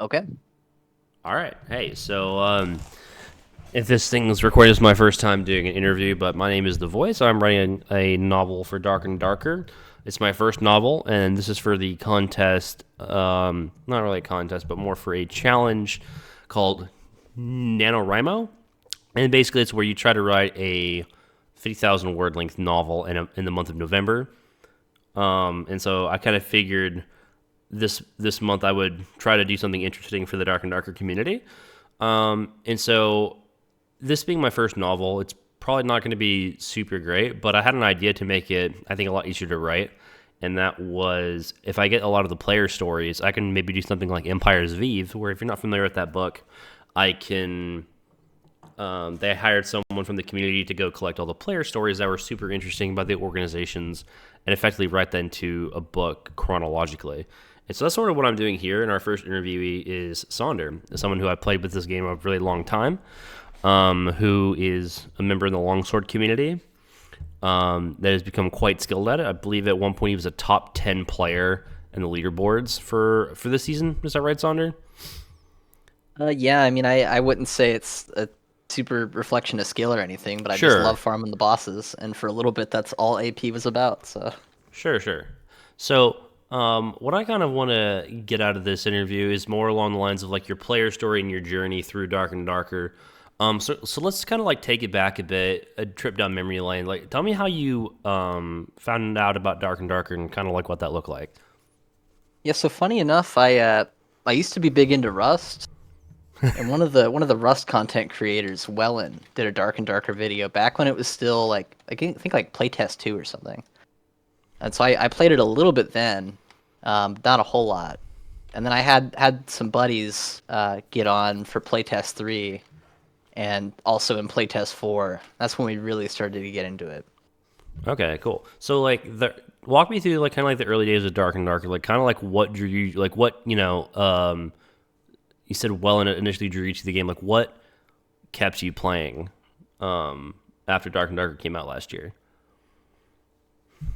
Okay. All right. Hey, if this thing is recorded, it's my first time doing an interview, but my name is The Voice. I'm writing a novel for Dark and Darker. It's my first novel, and this is for the contest. Not really a contest, but more for a challenge called NaNoWriMo. And basically, it's where you try to write a 50,000 word length novel in the month of November. And so I kind of figured this month I would try to do something interesting for the Dark and Darker community. And so this being my first novel, it's probably not going to be super great, but I had an idea to make it, I think, a lot easier to write. And that was if I get a lot of the player stories, I can maybe do something like Empire's Vive, where if you're not familiar with that book, I can. They hired someone from the community to go collect all the player stories that were super interesting about the organizations and effectively write that into a book chronologically. And so that's sort of what I'm doing here. And our first interviewee is Sonder, someone who I played with this game a really long time, who is a member in the longsword community that has become quite skilled at it. I believe at one point he was a top 10 player in the leaderboards for this season. Is that right, Sonder? Yeah, I mean, I wouldn't say it's a super reflection of skill or anything, but I just Sure, love farming the bosses, and for a little bit, that's all AP was about. So, sure. So, what I kind of want to get out of this interview is more along the lines of like your player story and your journey through Dark and Darker. So let's kind of like take it back a bit, a trip down memory lane. Like, tell me how you found out about Dark and Darker and kind of like what that looked like. yeah. So funny enough, I used to be big into Rust, and one of the Rust content creators, Wellen, did a Dark and Darker video back when it was still like I think like playtest 2 or something. And so I played it a little bit then, not a whole lot. And then I had some buddies get on for playtest 3, and also in playtest 4. That's when we really started to get into it. Okay, cool. So like walk me through like kind of like the early days of Dark and Darker, like kind of like what drew you, like what you said well initially drew you to the game, like what kept you playing after Dark and Darker came out last year.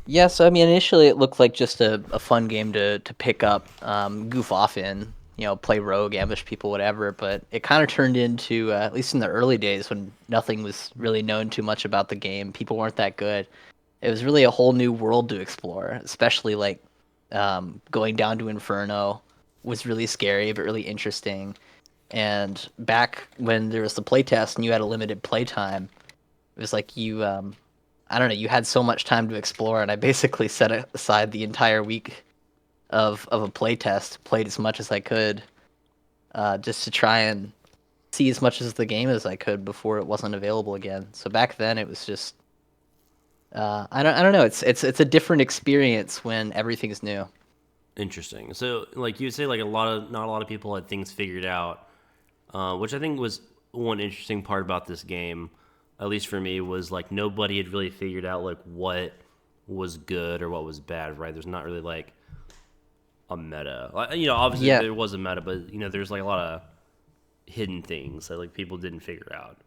Yeah, so I mean, initially it looked like just a fun game to pick up, goof off in, play rogue, ambush people, whatever. But it kind of turned into, at least in the early days when nothing was really known too much about the game, people weren't that good. It was really a whole new world to explore, especially like going down to Inferno was really scary but really interesting. And back when there was the playtest and you had a limited playtime, it was like I don't know, you had so much time to explore, and I basically set aside the entire week of a playtest, played as much as I could, just to try and see as much as the game as I could before it wasn't available again. So back then it was just I don't know, it's a different experience when everything's new. Interesting. So like you would say like not a lot of people had things figured out, which I think was one interesting part about this game, at least for me, was like nobody had really figured out like what was good or what was bad, right? There's not really like a meta. Like, obviously Yeah, there was a meta, but there's like a lot of hidden things that like people didn't figure out.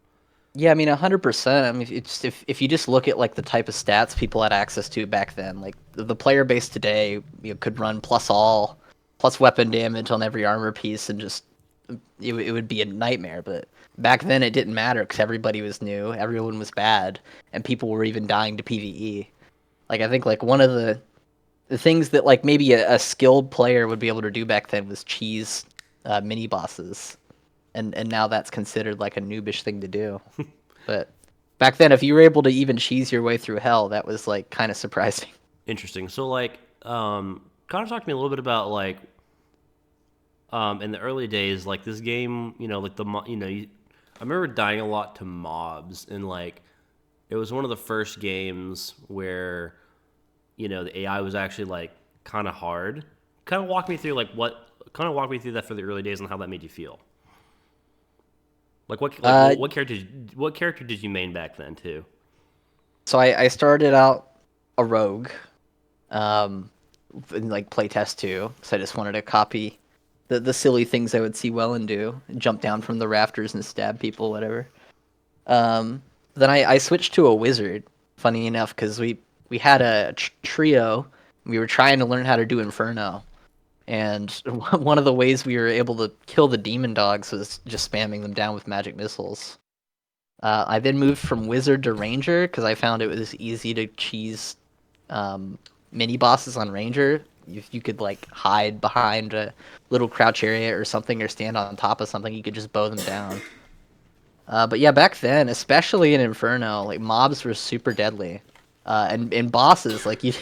yeah, I mean 100%. I mean, if you just look at like the type of stats people had access to back then, like the player base today, could run plus all, plus weapon damage on every armor piece, and just it would be a nightmare. But back then it didn't matter because everybody was new, everyone was bad, and people were even dying to PVE. Like I think like one of the things that like maybe a skilled player would be able to do back then was cheese mini bosses, and now that's considered like a noobish thing to do. But back then, if you were able to even cheese your way through hell, that was like kind of surprising. Interesting. So like kind of talk to me a little bit about like in the early days, like this game, like I remember dying a lot to mobs, and like it was one of the first games where the AI was actually like kind of hard. Kind of walk me through like kind of walk me through that for the early days and how that made you feel. Like Uh, what character did you main back then too? so I started out a rogue, um, in like playtest 2. So I just wanted to copy the silly things I would see Wellen do, jump down from the rafters and stab people, whatever. Um, then I switched to a wizard. Funny enough, because we had a trio. We were trying to learn how to do Inferno, And one of the ways we were able to kill the demon dogs was just spamming them down with magic missiles. I then moved from wizard to ranger because I found it was easy to cheese um, mini bosses on ranger. If you could like hide behind a little crouch area or something, or stand on top of something, you could just bow them down. But yeah, back then, especially in Inferno, like mobs were super deadly, and bosses like you,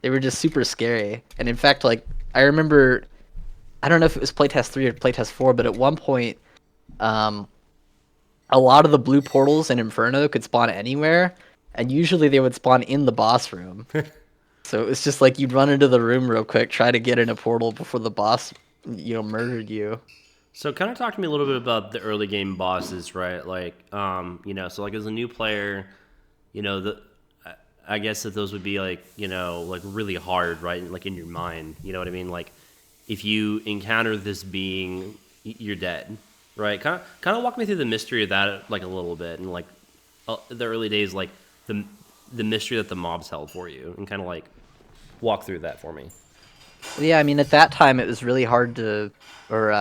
they were just super scary. And in fact, like I remember, I don't know if it was playtest 3 or playtest 4, but at one point, um, a lot of the blue portals in Inferno could spawn anywhere, and usually they would spawn in the boss room. So it was just like you'd run into the room real quick, try to get in a portal before the boss, murdered you. So kind of talk to me a little bit about the early game bosses, right? Like, so like as a new player, the I guess that those would be like, like really hard, right? Like in your mind, you know what I mean? Like if you encounter this being, you're dead, right? Kind of walk me through the mystery of that, like a little bit, and like the early days, like the mystery that the mobs held for you, and kind of like walk through that for me. Yeah, I mean, at that time it was really hard to, or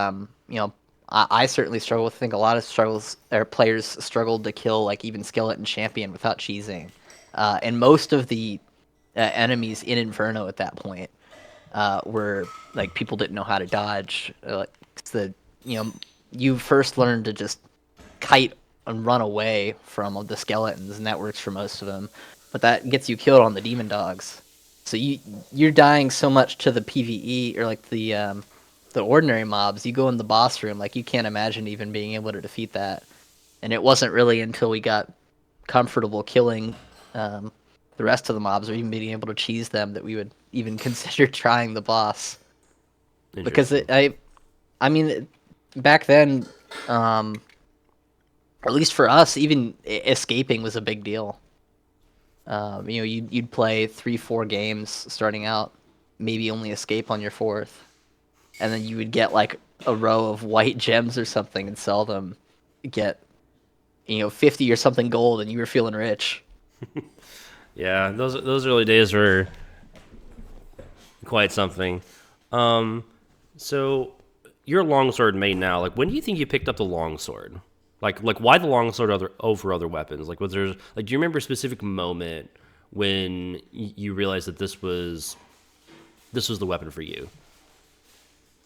I certainly struggled. I think a lot of struggles or players struggled to kill like even skeleton champion without cheesing, and most of the enemies in Inferno at that point were like people didn't know how to dodge. Like it's you know you first learn to just kite and run away from the skeletons, and that works for most of them. But that gets you killed on the demon dogs. So you're dying so much to the PVE or like the ordinary mobs. You go in the boss room, like you can't imagine even being able to defeat that. And it wasn't really until we got comfortable killing um, the rest of the mobs, or even being able to cheese them, that we would even consider trying the boss. Because Interesting. I mean, back then, um, at least for us, even escaping was a big deal. You'd play 3, 4 games starting out, maybe only escape on your fourth, and then you would get like a row of white gems or something and sell them, get 50 or something gold, and you were feeling rich. Yeah, those early days were quite something. Um, so you're a longsword mate now. Like, when do you think you picked up the longsword? Like why the longsword over other weapons? Like, was there like, do you remember a specific moment when you realized that this was the weapon for you?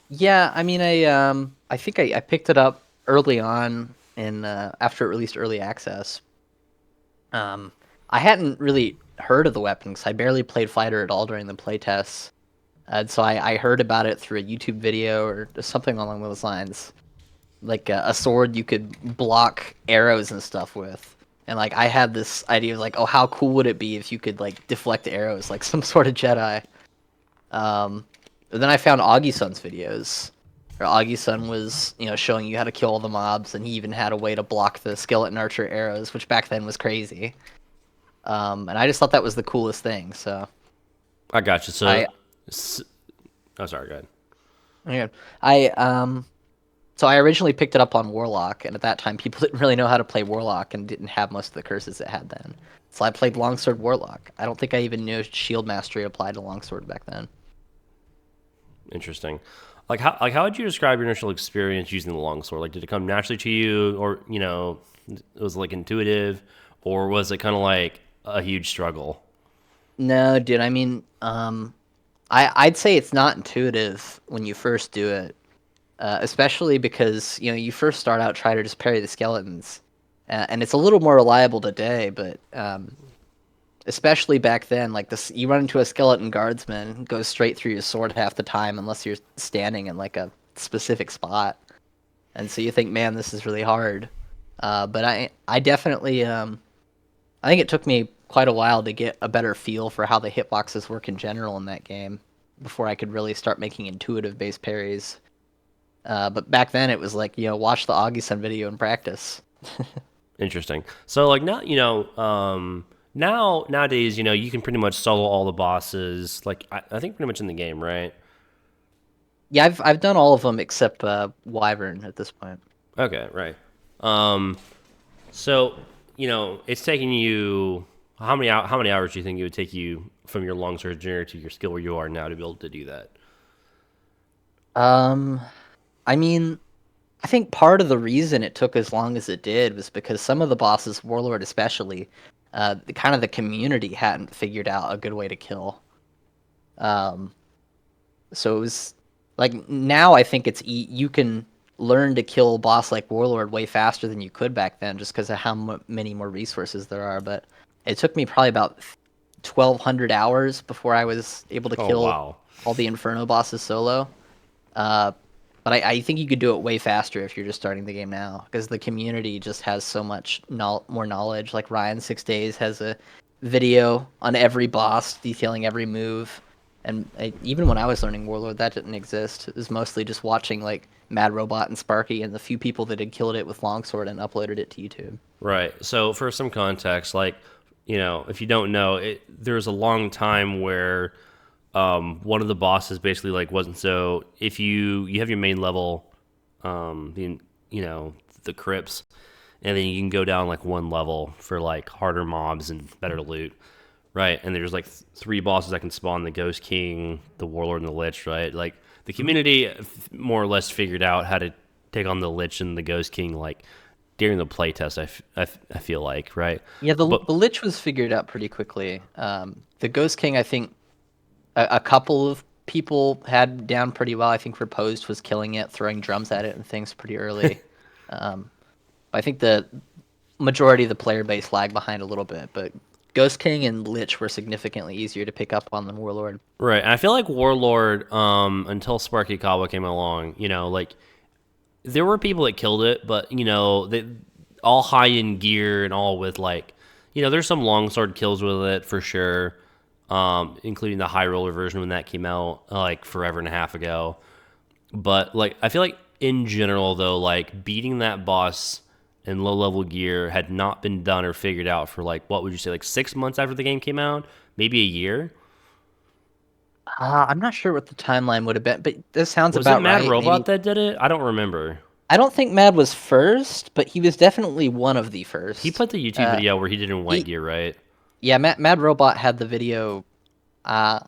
Yeah, I mean, I think I picked it up early on in after it released early access. Um, I hadn't really heard of the weapon because I barely played fighter at all during the playtests. And so I heard about it through a YouTube video or something along those lines. Like a sword you could block arrows and stuff with. And like I had this idea of like, oh, how cool would it be if you could like deflect arrows like some sort of Jedi. Um, but then I found Augie-sun's videos. Or Augie-sun was, showing you how to kill all the mobs, and he even had a way to block the skeleton archer arrows, which back then was crazy. And I just thought that was the coolest thing. So I got you. So, I, s- oh, sorry, go ahead. yeah, so I originally picked it up on Warlock, and at that time people didn't really know how to play Warlock and didn't have most of the curses it had then. So I played Longsword Warlock. I don't think I even knew Shield Mastery applied to Longsword back then. Interesting. Like how would you describe your initial experience using the longsword? Like, did it come naturally to you, or it was like intuitive, or was it kind of like a huge struggle? No, dude. I mean, I'd say it's not intuitive when you first do it, especially because you first start out trying to just parry the skeletons, and it's a little more reliable today. But especially back then, like this, you run into a skeleton guardsman, goes straight through your sword half the time, unless you're standing in like a specific spot, and so you think, man, this is really hard. But I definitely I think it took me quite a while to get a better feel for how the hitboxes work in general in that game before I could really start making intuitive base parries. But back then it was like, watch the Augie-sun video and practice. Interesting. So like now, nowadays, you can pretty much solo all the bosses. Like I think pretty much in the game, right? Yeah, I've done all of them except Wyvern at this point. Okay, right. Um, so it's taking you how many hours do you think it would take you from your longsword journey to your skill where you are now to be able to do that? Um, I mean, I think part of the reason it took as long as it did was because some of the bosses, Warlord especially, the community hadn't figured out a good way to kill. Um, so it was like now I think you can learn to kill a boss like Warlord way faster than you could back then, just because of how many more resources there are. But it took me probably about 1,200 hours before I was able to Oh kill wow. all the Inferno bosses solo. Uh, but I think you could do it way faster if you're just starting the game now, because the community just has so much more knowledge. Like Ryan 6 Days has a video on every boss detailing every move, and even when I was learning Warlord, that didn't exist. It was mostly just watching like Mad Robot and Sparky and the few people that had killed it with longsword and uploaded it to YouTube. Right. So for some context, like, if you don't know, there's a long time where one of the bosses basically like wasn't so. If you have your main level, the the crypts, and then you can go down like one level for like harder mobs and better loot. Right, and there's like three bosses that can spawn: the Ghost King, the Warlord, and the Lich. Right, like the community more or less figured out how to take on the Lich and the Ghost King like during the playtest. I feel like right, Yeah, but the Lich was figured out pretty quickly. The Ghost King, I think, a couple of people had down pretty well. I think Riposte was killing it, throwing drums at it and things pretty early. Um, I think the majority of the player base lagged behind a little bit, but Ghost King and Lich were significantly easier to pick up on than Warlord. right, and I feel like Warlord until Sparky Kawa came along, like there were people that killed it, but they all high in gear and all with like, there's some longsword kills with it for sure, including the high roller version when that came out like forever and a half ago. But like, I feel like in general though, like beating that boss in low level gear had not been done or figured out for like what would you say, like 6 months after the game came out, maybe a year. I'm not sure what the timeline would have been, but this sounds Was it about Mad right. Robot Maybe that did it? I don't remember. I don't think Mad was first, but he was definitely one of the He first. put the YouTube video where he did it in white He, gear, right? yeah, Mad Robot had the video. Uh,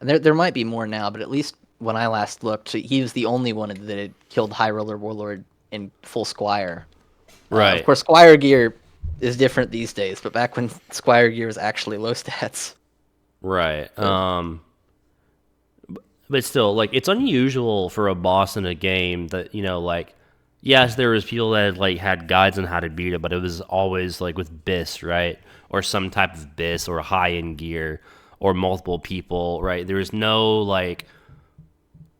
there might be more now, but at least when I last looked, he was the only one that had killed High Roller Warlord in full Squire. Of Right. course, Squire gear is different these days, but back when Squire gear was actually low stats. Right. So, But still, like it's unusual for a boss in a game that like, yes, there was people that had guides on how to beat it, but it was always like with bis, right, or some type of bis or high end gear or multiple people, right. There was no like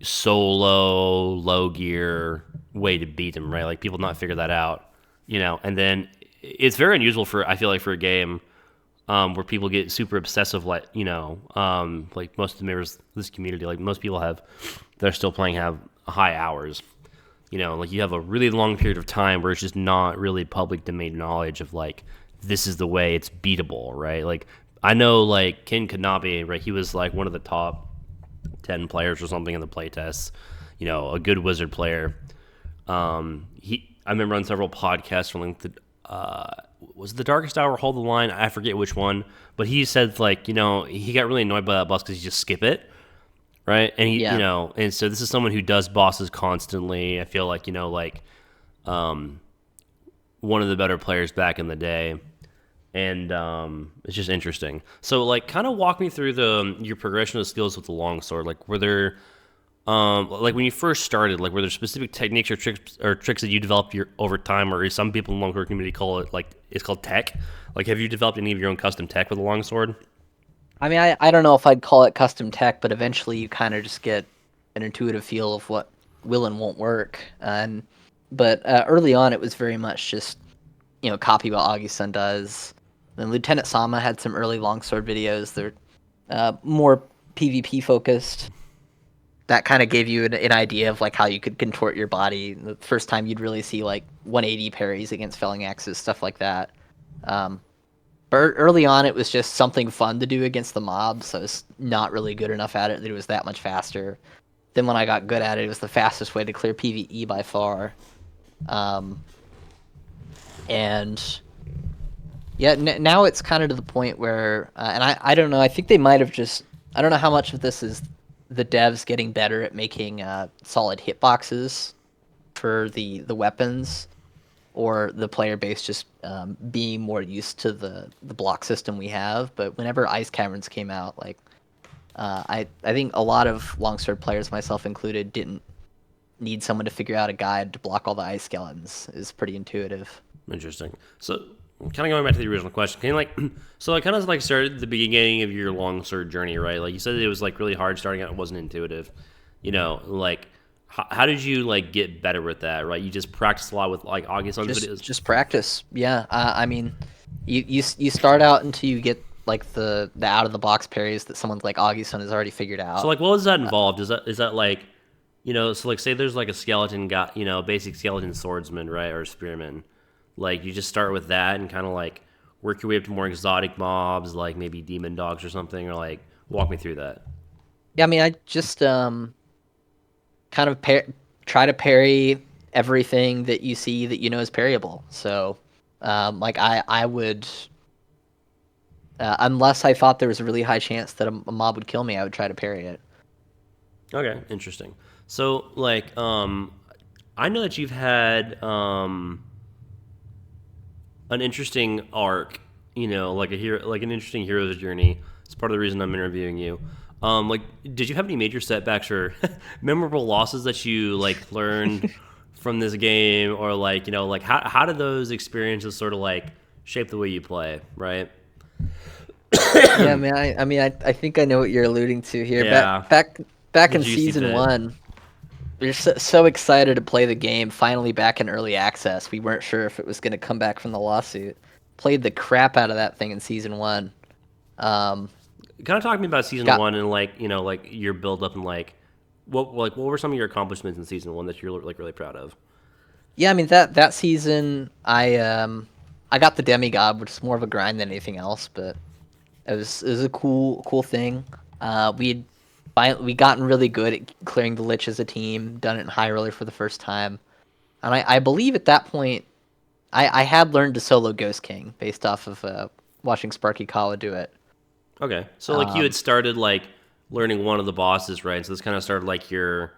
solo low gear way to beat them, right? Like people not figure that out, and then it's very unusual for I feel like for a game where people get super obsessive, like like most of the members of this community, like most people have, they're still playing have high hours. Like you have a really long period of time where it's just not really public domain knowledge of like this is the way it's beatable, right? Like I know like Ken Kanabe, right? He was like one of the top 10 players or something in the playtests. A good wizard player. I remember on several podcasts from like was the Darkest Hour Hold the Line? I forget which one, but he said like he got really annoyed by that boss because he just skip it, right? And he yeah. and so this is someone who does bosses constantly. I feel like one of the better players back in the day, and it's just interesting. So like kind of walk me through your progression of skills with the longsword. Like were there like when you first started, like were there specific techniques or tricks that you developed over time, or some people in the longsword community call it like it's called tech? Like, have you developed any of your own custom tech with a longsword? I mean, I don't know if I'd call it custom tech, but eventually you kind of just get an intuitive feel of what will and won't work. But early on, it was very much just copy what August does. Then Lieutenant Sama had some early longsword videos. They're more PvP focused. That kind of gave you an idea of like how you could contort your body. The first time you'd really see like 180 parries against felling axes, stuff like that. Um, but early on, it was just something fun to do against the mobs. So I was not really good enough at it that it was that much faster. Then when I got good at it, it was the fastest way to clear PvE by far. Um, and yeah, now it's kind of to the point where, and I don't know. I think they might have just. I don't know how much of this is the devs getting better at making solid hitboxes for the weapons, or the player base just being more used to the block system we have. But whenever Ice Caverns came out, like I think a lot of longsword players, myself included, didn't need someone to figure out a guide to block all the ice skeletons. Is pretty intuitive. Interesting. So, kind of going back to the original question, can you like, so I kind of like started at the beginning of your long sword journey, right? Like you said, it was like really hard starting out; it wasn't intuitive. Like how did you like get better with that? Right? You just practiced a lot with like August on videos. Just practice. Yeah, I mean, you start out until you get like the out of the box parries that someone's like Augustin has already figured So out. like, what was that involved? Is that like, so like say there's like a skeleton guy, basic skeleton swordsman, right, or spearman. Like you just start with that and kind of like work your way up to more exotic mobs, like maybe demon dogs or something, or like walk me through that. Yeah, I mean, I just kind of try to parry everything that you see that you know is parryable. So, like I would, unless I thought there was a really high chance that a mob would kill me, I would try to parry it. Okay, interesting. So like, I know that you've had an interesting arc, like a hero, like an interesting hero's journey. It's part of the reason I'm interviewing you. Like, did you have any major setbacks or memorable losses that you like learned from this game, or like like how did those experiences sort of like shape the way you play, right? Yeah, man. I think I know what you're alluding to here. Yeah, Back the in juicy season bit. one, we were so excited to play the game. Finally, back in early access, we weren't sure if it was going to come back from the lawsuit. Played the crap out of that thing in season one. Um, Kind of talk to me about season got one and like like your build up and like what were some of your accomplishments in season one that you're like really proud of? Yeah, I mean that season, I got the demigod, which is more of a grind than anything else, but it was a cool thing. We gotten really good at clearing the lich as a team, done it in high roller for the first time, and I believe at that point I had learned to solo Ghost King based off of watching Sparky Kawa do it. Okay, so like you had Um, started like learning one of the bosses, right? So this kind of started like your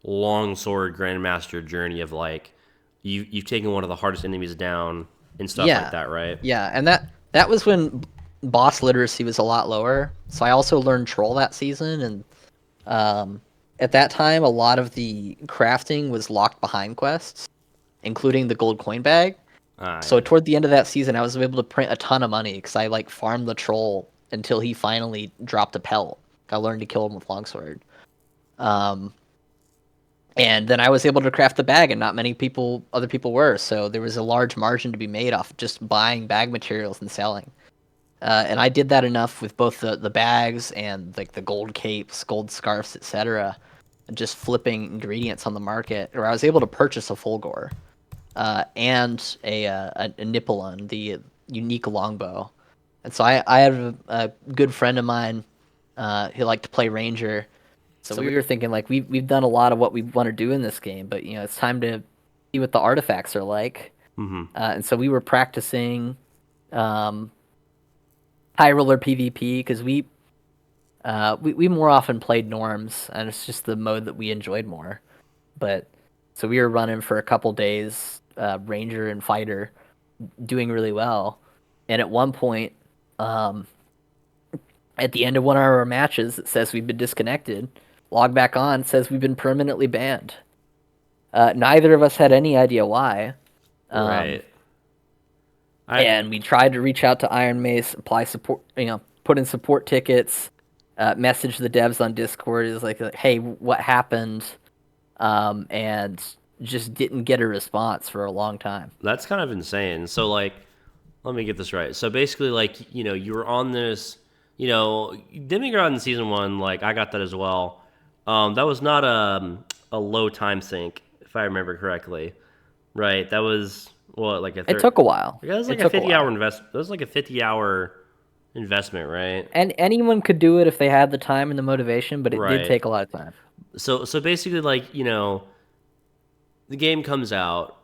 long sword grandmaster journey of like you've taken one of the hardest enemies down and stuff like yeah, that, right? yeah, and that was when boss literacy was a lot lower. So I also learned Troll that season, and Um, at that time, a lot of the crafting was locked behind quests, including the gold coin bag. Ah, So yeah. toward the end of that season, I was able to print a ton of money because I like farmed the troll until he finally dropped a pelt. I learned to kill him with longsword. Um, and then I was able to craft the bag, and not many other people were. So there was a large margin to be made off just buying bag materials and selling. And I did that enough with both the bags and like the gold capes, gold scarves, etc. Just flipping ingredients on the market, where I was able to purchase a Fulgore and a Nippelon, the unique longbow. And so I have a good friend of mine who liked to play Ranger. So we were thinking like we've done a lot of what we want to do in this game, but it's time to see what the artifacts are like. Mm-hmm. And so we were practicing um, high roller PvP because we more often played norms, and it's just the mode that we enjoyed more. But so we were running for a couple days, Ranger and Fighter, doing really well. And at one point, um, at the end of one of our matches, it says we've been disconnected. Log back on, it says we've been permanently banned. Neither of us had any idea why. Um, Right. I and we tried to reach out to Iron Mace, apply support, put in support tickets, message the devs on Discord. Is like, hey, what happened? And just didn't get a response for a long time. That's kind of insane. So like let me get this right. So basically like, you were on this, Demigod in season 1, like I got that as well. That was not a low time sink if I remember correctly. Right? That was what like a It third took a while. that was It like a took a 50-hour while. invest. That was like a 50-hour investment, right? And anyone could do it if they had the time and the motivation, but it did Right. take a lot of time. So basically like, the game comes out,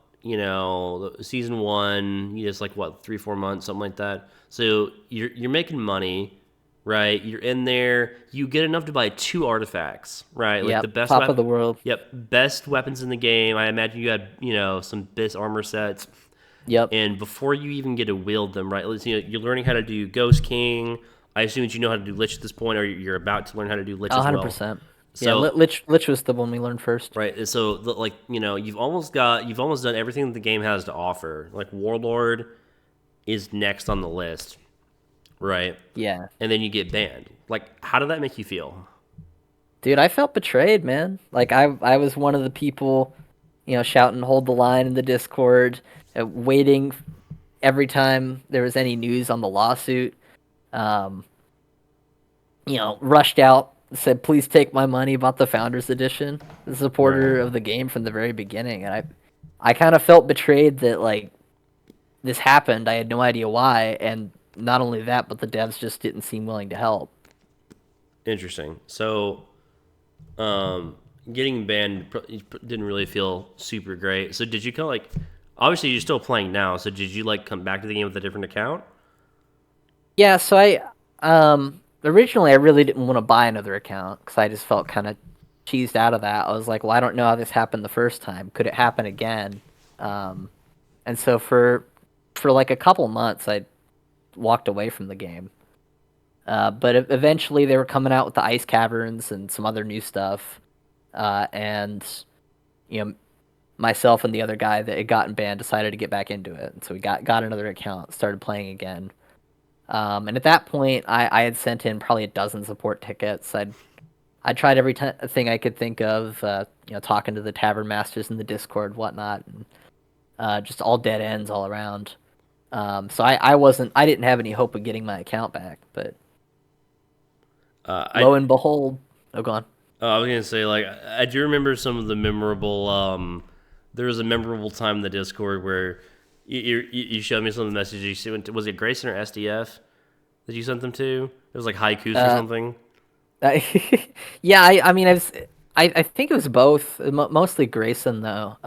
season 1, it's like what, 3 4 months, something like that. So you're making money, right? You're in there. You get enough to buy 2 artifacts, right? Like the Yep, best top of weapon. the world. Yep, best weapons in the game. I imagine you had, some best armor sets. Yep. And before you even get to wield them, right? You're learning how to do Ghost King. I assume that you know how to do Lich at this point, or you're about to learn how to do Lich as well. 100%. Yeah, So, Lich was the one we learned first. right, so like you've almost done everything that the game has to offer. Like Warlord is next on the list, right? Yeah. And then you get banned. Like, how did that make you feel? Dude, I felt betrayed, man. Like I was one of the people, shouting "Hold the line" in the Discord, waiting every time there was any news on the lawsuit. Um, rushed out, said, "Please take my money." About the Founders Edition, the supporter Right. of the game from the very beginning, and I kind of felt betrayed that like this happened. I had no idea why, and not only that, but the devs just didn't seem willing to help. Interesting. So, um, getting banned didn't really feel super great. So, did you kind of like? Obviously, you're still playing now. So, did you like come back to the game with a different account? Yeah, so originally I really didn't want to buy another account because I just felt kind of cheesed out of that. I was like, well, I don't know how this happened the first time. Could it happen again? Um, and so for like a couple months, I walked away from the game. But eventually they were coming out with the ice caverns and some other new stuff. And you know, myself and the other guy that had gotten banned decided to get back into it. And so we got another account, started playing again. And at that point, I had sent in probably a dozen support tickets. I tried every thing I could think of, talking to the tavern masters in the Discord, whatnot, and just all dead ends all around. So I didn't have any hope of getting my account back, but I lo and behold, oh, gone. I was gonna say, like, I do remember some of the memorable. There was a memorable time in the Discord where you showed me some of the messages you sent. Was it Grayson or SDF that you sent them to? It was like haikus or Uh, something. yeah, I mean, I think it was both, mostly Grayson though,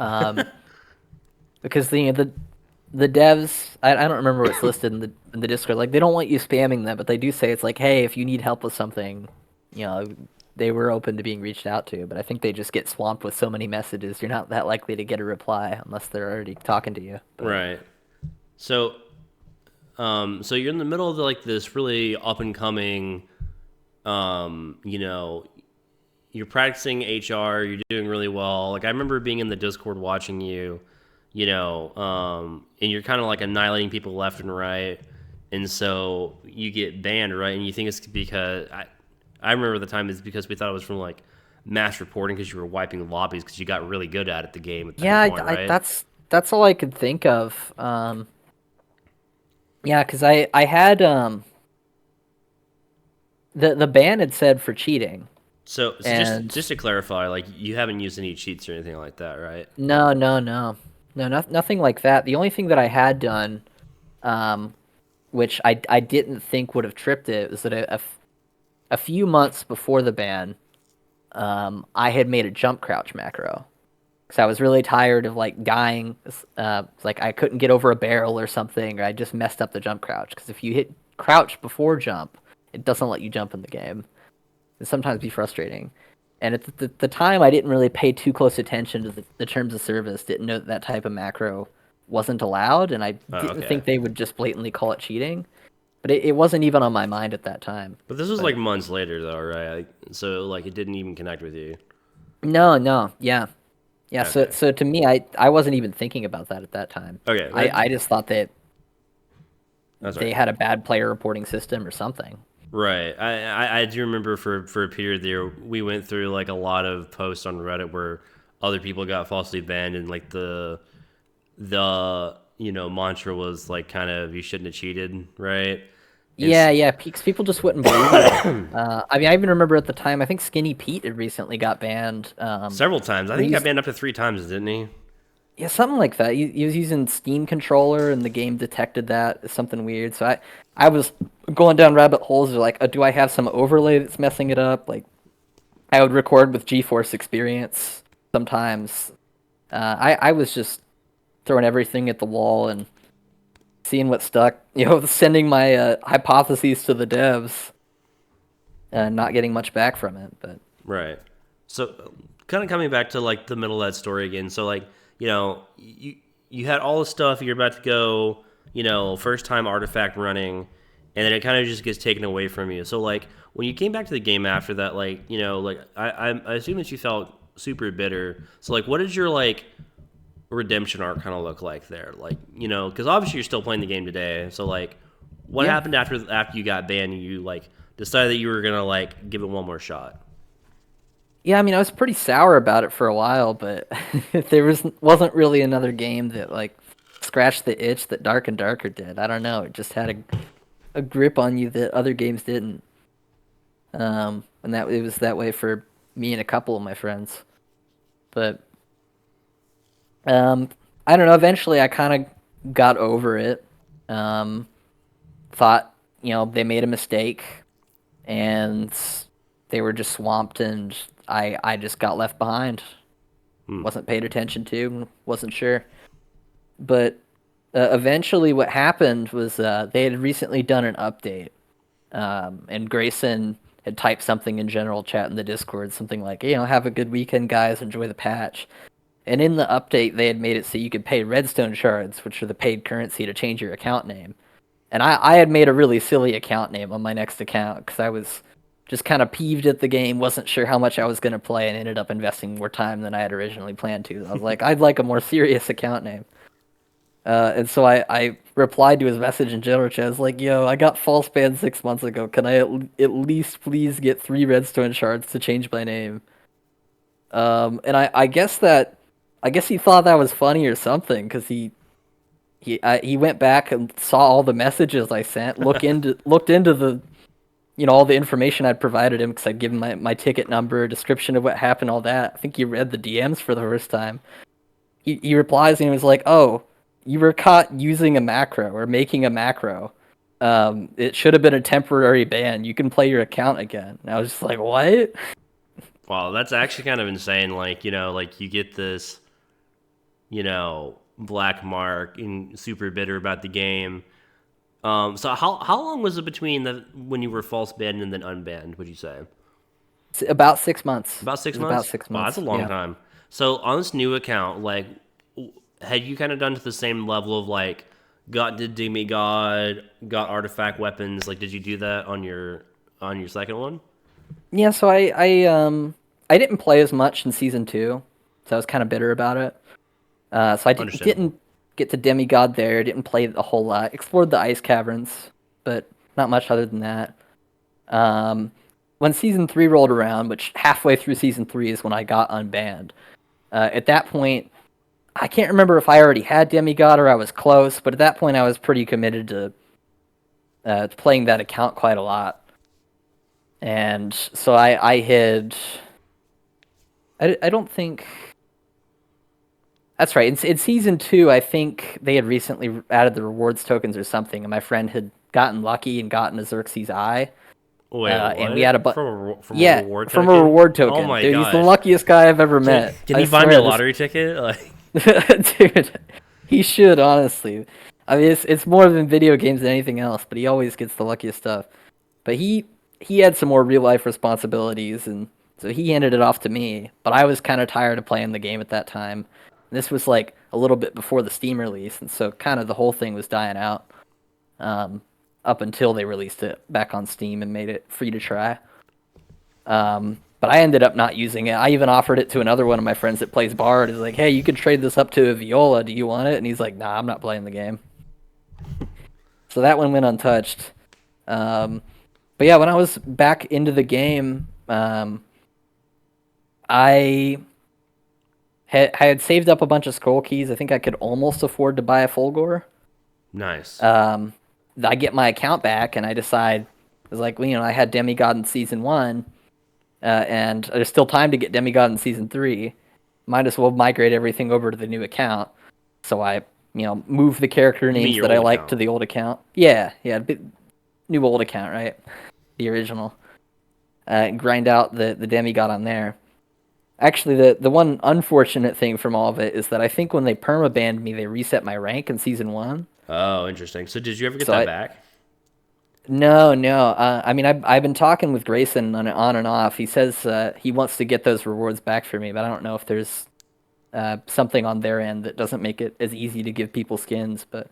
because the devs, I don't remember what's listed in the Discord. Like they don't want you spamming them, but they do say it's like, hey, if you need help with something, you know, they were open to being reached out to. But I think they just get swamped with so many messages, you're not that likely to get a reply unless they're already talking to you. But Right. So, so you're in the middle of like this really up and coming. Um, you know, you're practicing HR. You're doing really well. Like I remember being in the Discord watching you. And you're kind of like annihilating people left and right, and so you get banned, right? And you think it's because I remember the time is because we thought it was from like mass reporting because you were wiping lobbies because you got really good at it the game at yeah, that point, right? that's all I could think of. Yeah, because I had the ban had said for cheating, So just and just to clarify, like you haven't used any cheats or anything like that, right? no, nothing like that. The only thing that I had done, um, which I didn't think would have tripped it, was that a few months before the ban, I had made a jump crouch macro because I was really tired of like dying. Like I couldn't get over a barrel or something, or I just messed up the jump crouch. Because if you hit crouch before jump, it doesn't let you jump in the game. It sometimes be frustrating. And at the time, I didn't really pay too close attention to the terms of service. Didn't know that type of macro wasn't allowed, and I Oh, didn't okay. think they would just blatantly call it cheating. But it wasn't even on my mind at that time. But this was But like months later, though, right? So like it didn't even connect with you. no, yeah, yeah. So Okay. so to me, I wasn't even thinking about that at that time. Okay. I just thought that That's they right. had a bad player reporting system or something. Right. I do remember for a period there we went through like a lot of posts on Reddit where other people got falsely banned and like the mantra was like kind of you shouldn't have cheated, right? And Yeah, because people just wouldn't believe in it. I mean, I even remember at the time, I think Skinny Pete had recently got banned. several times. I For think he got use, banned up to 3 times, didn't he? yeah, something like that. He was using Steam controller, and the game detected that as something weird. So I was going down rabbit holes. Like, do I have some overlay that's messing it up? Like, I would record with GeForce Experience sometimes. I was just throwing everything at the wall and seeing what stuck. Sending my hypotheses to the devs. not getting much back from it. But Right. So, kind of coming back to like the middle of that story again. So, like, you had all the stuff. You're about to go. First time artifact running, and then it kind of just gets taken away from you. So, like, when you came back to the game after that, like, like I assume that you felt super bitter. So, like, what did your like redemption arc kind of look like there? Like, because obviously you're still playing the game today. So, like, what yeah, happened after you got banned and you like decided that you were gonna like give it one more shot? yeah. I mean, I was pretty sour about it for a while, but there wasn't really another game that like scratched the itch that Dark and Darker did. I don't know. It just had a grip on you that other games didn't. And that it was that way for me and a couple of my friends. But um, I don't know. Eventually, I kind of got over it. Um, thought they made a mistake, and they were just swamped, and I just got left behind. Hmm. Wasn't paid attention to. Wasn't sure. But eventually, what happened was they had recently done an update, and Grayson had typed something in general chat in the Discord, something like, have a good weekend, guys, enjoy the patch. And in the update, they had made it so you could pay redstone shards, which are the paid currency, to change your account name. And I had made a really silly account name on my next account because I was just kind of peeved at the game, wasn't sure how much I was going to play, and ended up investing more time than I had originally planned to. I was like, I'd like a more serious account name. And so I replied to his message in general chat. I was like, yo, I got false banned 6 months ago. Can I at least please get 3 redstone shards to change my name? And I guess he thought that was funny or something because he went back and saw all the messages I sent, looked into the all the information I'd provided him because I'd given my ticket number, description of what happened, all that. I think he read the DMs for the first time. He replies and he was like, "Oh, you were caught using a macro or making a macro. It should have been a temporary ban. You can play your account again." And I was just like, "What?" Wow, that's actually kind of insane. Like, like you get this, black mark and super bitter about the game. So how long was it between the when you were false banned and then unbanned, would you say? It's about 6 months. About It six was about months? six Wow, that's a months. long Yeah. time. So on this new account, like had you kind of done to the same level of like got did demigod, got artifact weapons, like did you do that on your second one? Yeah, so I didn't play as much in season 2, so I was kind of bitter about it. So I Understandable. didn't get to demigod there. Didn't play a whole lot. Explored the ice caverns, but not much other than that. Um, when season 3 rolled around, which halfway through season 3 is when I got unbanned. At that point, I can't remember if I already had demigod or I was close, but at that point I was pretty committed to playing that account quite a lot. And so I had I don't think that's right. In season 2, I think they had recently added the rewards tokens or something, and my friend had gotten lucky and gotten a Xerxes Eye. Wait, And we had what? From a yeah, reward from a token? reward Oh token. my Dude, he's the gosh. luckiest guy I've ever met. Can I you buy me a swear this lottery ticket? Like dude, he should honestly. I mean, it's more than video games than anything else, but he always gets the luckiest stuff. But he had some more real life responsibilities, and so he handed it off to me. But I was kind of tired of playing the game at that time. This was like a little bit before the Steam release, and so kind of the whole thing was dying out um, up until they released it back on Steam and made it free to try. But I ended up not using it. I even offered it to another one of my friends that plays Bard. He's like, "Hey, you could trade this up to a Viola. Do you want it?" And he's like, "Nah, I'm not playing the game." So that one went untouched. Um, but yeah, when I was back into the game, I I had saved up a bunch of scroll keys. I think I could almost afford to buy a Fulgore. nice. Um, I get my account back, and I decide, I was like, well, I had Demigod in season 1, and there's still time to get Demigod in season 3. Might as well migrate everything over to the new account. So I, move the character You mean names your that I old like to account? the old account. Yeah, yeah, new old account, right? The original. Grind out the Demigod on there. Actually, the one unfortunate thing from all of it is that I think when they permabanned me, they reset my rank in season 1. Oh, interesting. So did you ever get So that I back? No, no. I mean, I've been talking with Grayson on and off. He says he wants to get those rewards back for me, but I don't know if there's something on their end that doesn't make it as easy to give people skins. But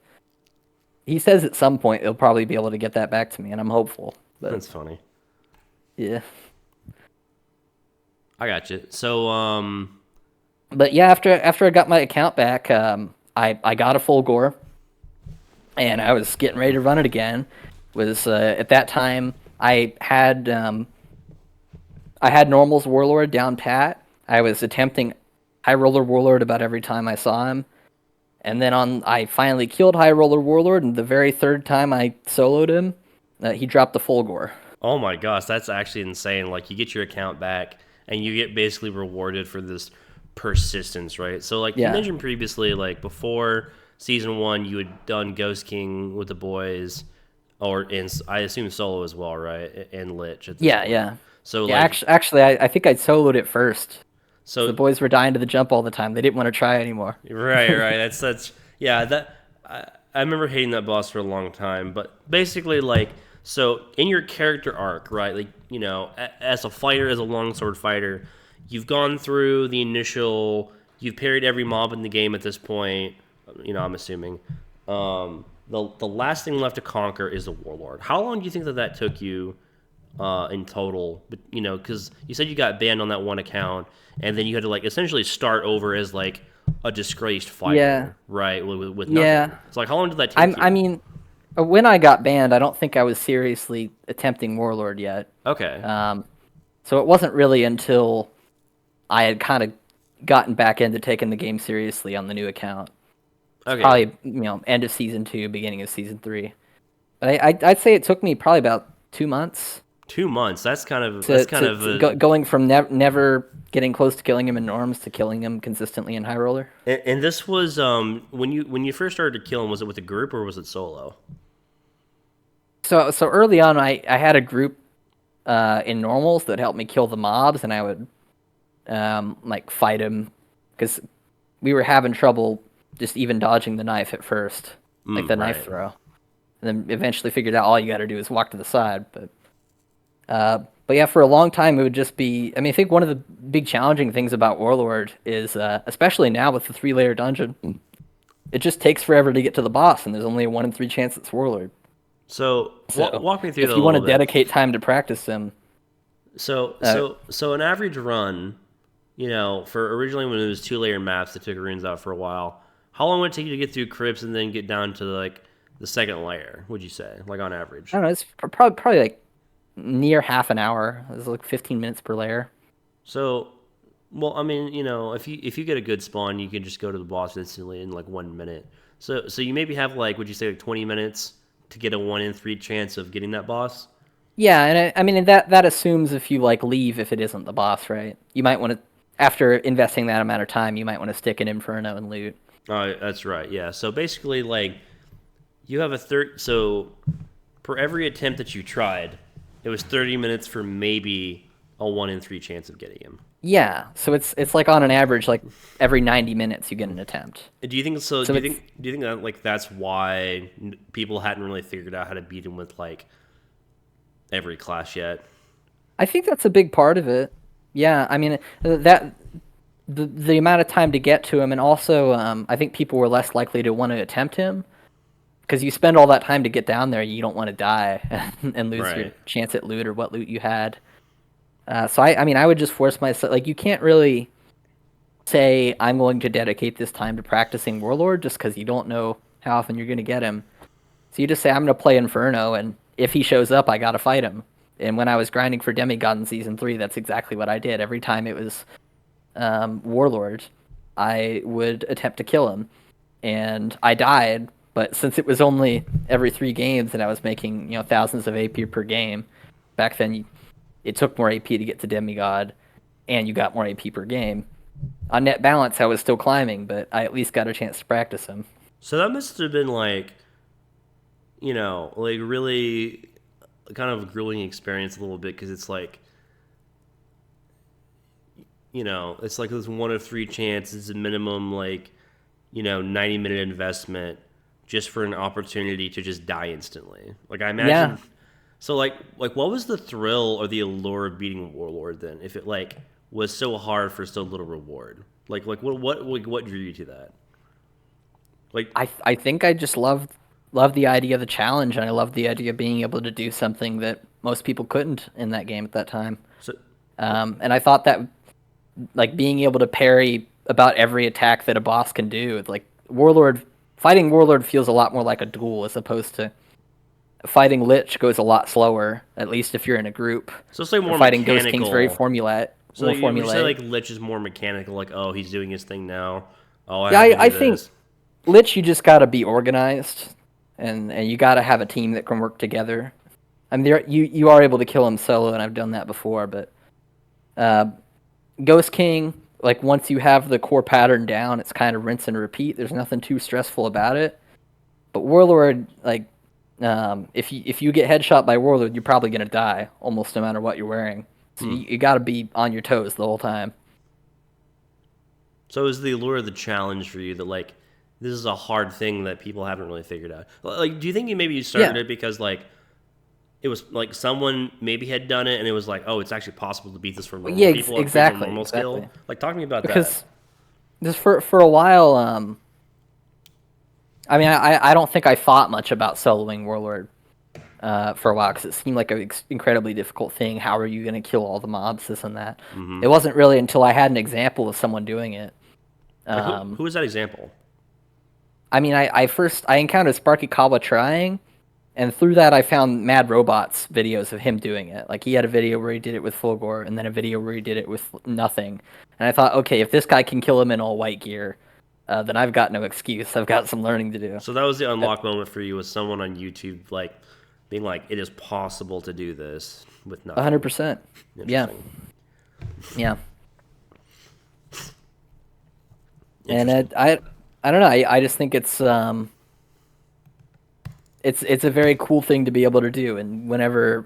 he says at some point he'll probably be able to get that back to me, and I'm hopeful. But That's funny. yeah, I got you. So, but yeah, after I got my account back, I got a full gore, and I was getting ready to run it again. Was at that time I had Normal's Warlord down pat. I was attempting High Roller Warlord about every time I saw him. And then I finally killed High Roller Warlord, and the very third time I soloed him, he dropped the full gore. oh my gosh, that's actually insane. Like, you get your account back, and you get basically rewarded for this persistence, right? So, like you Yeah. mentioned previously, like before season one, you had done Ghost King with the boys, or in I assume solo as well, right? And Lich at this Yeah, point. yeah. So, Yeah, like, actually, I think I soloed it first. So the so boys were dying to the jump all the time. They didn't want to try anymore. right. That's such yeah. That I remember hating that boss for a long time. But basically, like, so in your character arc, right? Like, as a fighter, as a longsword fighter, you've gone through the initial. You've parried every mob in the game at this point. I'm assuming. The last thing left to conquer is the warlord. How long do you think that took you in total? But because you said you got banned on that one account, and then you had to like essentially start over as like a disgraced Yeah, fighter, right? With yeah. nothing. So like, how long did that take I you? mean, when I got banned, I don't think I was seriously attempting Warlord yet. Okay, Um, so it wasn't really until I had kind of gotten back into taking the game seriously on the new account. It's okay, probably end of season 2, beginning of season 3. But I'd say it took me probably about 2 months 2 months. That's kind of a. going from never getting close to killing him in norms to killing him consistently in high roller. And this was when you first started to kill him. Was it with a group or was it solo? So early on, I had a group in normals that helped me kill the mobs, and I would like fight him because we were having trouble just even dodging the knife at first, like the knife Right. throw, and then eventually figured out all you got to do is walk to the side. But yeah, for a long time it would just be. I mean, I think one of the big challenging things about Warlord is, especially now with the 3-layer dungeon, it just takes forever to get to the boss, and there's only a 1 in 3 chance it's Warlord. So So walk me through that if a you want to little bit. dedicate time to practice him, So uh, so so an average run, for originally when it was 2-layer maps that took runes out for a while, how long would it take you to get through crypts and then get down to like the second layer? Would you say, like on I average? don't know. It's probably like near half an hour. It's like 15 minutes per layer. So, well, I mean, if you get a good spawn, you can just go to the boss instantly in like 1 minute. So you maybe have like, would you say like 20 minutes to get a 1 in 3 chance of getting that boss? Yeah, and I mean that assumes if you like leave if it isn't the boss, right? You might want to, after investing that amount of time, you might want to stick an Inferno and loot. That's right. Yeah. So basically, like you have a third. So for every attempt that you tried, it was 30 minutes for maybe a 1 in 3 chance of getting him. Yeah, so it's like on an average, like every 90 minutes you get an attempt. Do you think so? So Do you it's think do you think that like that's why people hadn't really figured out how to beat him with like every class yet? I think that's a big part of it. Yeah, I mean that the amount of time to get to him, and also I think people were less likely to want to attempt him because you spend all that time to get down there, you don't want to die and lose your Right. chance at loot or what loot you had. So I mean, I would just force myself. Like, you can't really say I'm going to dedicate this time to practicing Warlord just because you don't know how often you're going to get him. So you just say I'm going to play Inferno, and if he shows up, I got to fight him. And when I was grinding for Demigod in season 3, that's exactly what I did. Every time it was Warlord, I would attempt to kill him, and I died. But since it was only every 3 games, and I was making thousands of AP per game, back then it took more AP to get to Demigod, and you got more AP per game. On net balance, I was still climbing, but I at least got a chance to practice him. So that must have been like like really kind of a grueling experience a little bit because it's like it's like this 1 of 3 chance. It's a minimum like 90-minute investment just for an opportunity to just die instantly. Like I Yeah, imagine So like what was the thrill or the allure of beating Warlord then? If it like was so hard for so little reward, like what drew you to that? Like I think I just loved the idea of the challenge, and I loved the idea of being able to do something that most people couldn't in that game at that time. so, And I thought that like being able to parry about every attack that a boss can do, like fighting Warlord feels a lot more like a duel as opposed to fighting Lich goes a lot slower. At least if you're in a group. so it's like Or more fighting Ghost King's very mechanical. So more you say formulaic. like Lich is more mechanical, like oh he's doing his thing now. Oh I Yeah, have to I do think this. Lich, you just gotta be organized, and you gotta have a team that can work together. I mean, you are able to kill him solo, and I've done that before. But uh, Ghost King, like once you have the core pattern down, it's kind of rinse and repeat. There's nothing too stressful about it. But Warlord, like, if you get headshot by Warlord, you're probably gonna die almost no matter what you're wearing. So Hmm. you gotta be on your toes the whole time. So is the allure of the challenge for you that like this is a hard thing that people haven't really figured out? Like, do you think you started Yeah. it because like it was like someone maybe had done it and it was like, oh, it's actually possible to beat this from Well, normal yeah, people based on exactly, normal skill? exactly. Like, talk to me about that. Because just for a while, I mean, I don't think I thought much about soloing Warlord for a while because it seemed like an incredibly difficult thing. How are you going to kill all the mobs, this and that? Hmm. It wasn't really until I had an example of someone doing it. Like, Um, who is that example? I mean, I encountered Sparky Kaba trying, and through that I found Mad Robots videos of him doing it. Like he had a video where he did it with full gore, and then a video where he did it with nothing. And I thought, okay, if this guy can kill him in all white gear, then I've got no excuse. I've got some learning to do. So that was the unlock moment for you, was someone on YouTube like being like, it is possible to do this with nothing. 100%. Yeah, Interesting. yeah. And Interesting. I don't know. I just think it's a very cool thing to be able to do. And whenever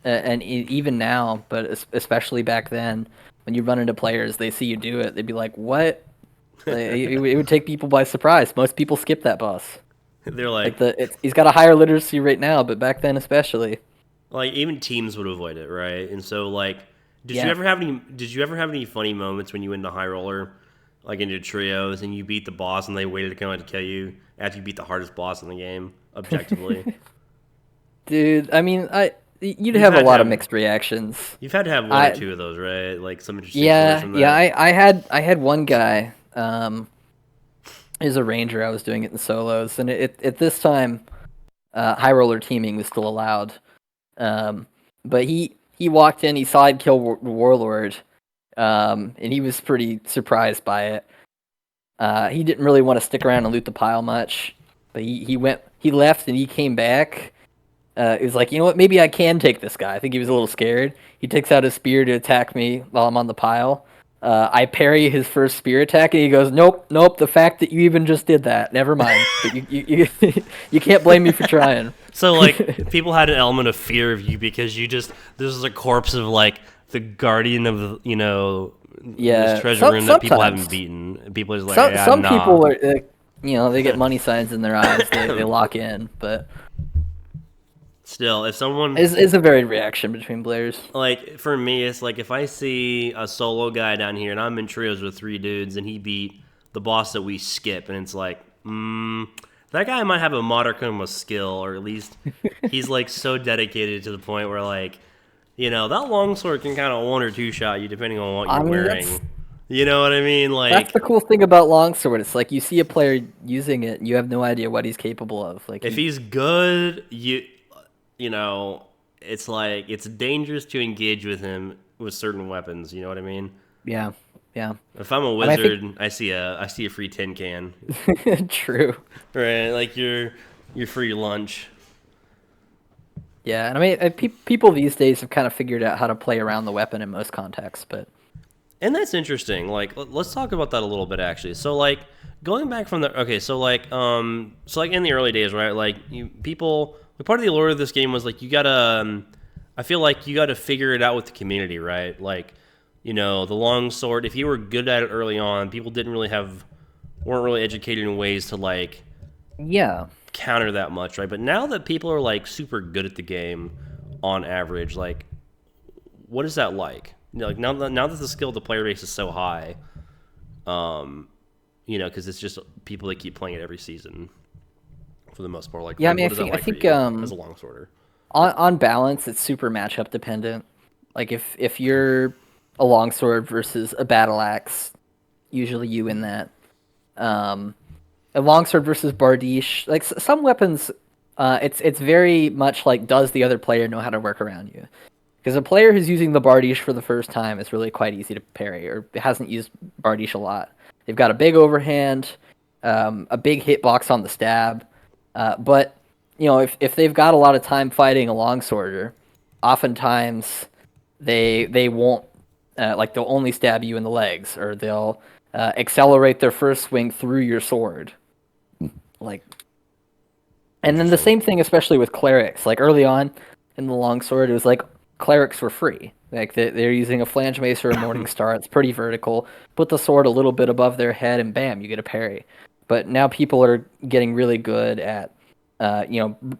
even now, but especially back then, when you run into players, they see you do it, they'd be like, "What?" It would take people by surprise. Most people skip that boss. They're like, Like he's got a higher literacy rate now, but back then especially. even teams would avoid it, right? And so like, Yeah. did you ever have any funny moments when you went into high roller, like into trios, and you beat the boss and they waited to come out to kill you after you beat the hardest boss in the game objectively? Dude, I mean, you'd You've have a had to lot of have mixed reactions. you've had to have one or I two of those, right? Like some interesting stories Yeah, from yeah. that. I had one guy. Is a ranger. I was doing it in solos, and at this time, high roller teaming was still allowed. Um, but he walked in, he saw I'd kill Warlord, and he was pretty surprised by it. He didn't really want to stick around and loot the pile much, but he left, and he came back. He was like, you know what, maybe I can take this guy. I think he was a little scared. He takes out his spear to attack me while I'm on the pile. I parry his first spear attack, and he goes, "Nope, nope. The fact that you even just did that, never mind. But you can't blame me for trying." So like people had an element of fear of you because this is a corpse of like the guardian of the this Yeah, treasure room that people haven't sometimes beaten. And people are just like, yeah, some nah. people are, they get money signs in their eyes. They lock in, but Still, if someone it's a varied reaction between players. like for me, it's like if I see a solo guy down here and I'm in trios with three dudes and he beat the boss that we skip, and it's like, that guy might have a modicum of skill, or at least he's like so dedicated to the point where like, that longsword can kind of one or two shot you depending on what I you're mean, wearing. You know what I mean? that's Like the cool thing about longsword. It's like you see a player using it, and you have no idea what he's capable of. Like if he's good, you know, it's like it's dangerous to engage with him with certain weapons. You know what I mean? yeah, yeah. If I'm a And I wizard, I see a free tin can, think true. right? Like your free lunch. Yeah, and I mean, people these days have kind of figured out how to play around the weapon in most contexts, but And that's interesting. Like, let's talk about that a little bit, actually. So, like, going back from the okay, so like in the early days, right? Like, part of the allure of this game was like you gotta. I feel like you got to figure it out with the community, right? Like, the long sword. If you were good at it early on, people weren't really educated in ways to like yeah. counter that much, right? But now that people are like super good at the game, on average. Like, what is that like? Like now that the skill of the player base is so high, um, because it's just people that keep playing it every season for the most part. Like, Yeah, I like mean, what is that I like for think you as a longsworder? on balance, it's super matchup dependent. Like if you're a longsword versus a battle axe, usually you win that. Um, a longsword versus bardiche, like some weapons, it's very much like does the other player know how to work around you? Because a player who's using the bardiche for the first time is really quite easy to parry, or hasn't used bardiche a lot. They've got a big overhand, a big hitbox on the stab, but if they've got a lot of time fighting a longsworder, oftentimes they won't like they'll only stab you in the legs, or they'll accelerate their first swing through your sword, like. And then the Interesting. same thing, especially with clerics. Like early on in the longsword, it was like clerics were free. Like they're using a flange mace or a morning star. It's pretty vertical. Put the sword a little bit above their head, and bam, you get a parry. But now people are getting really good at,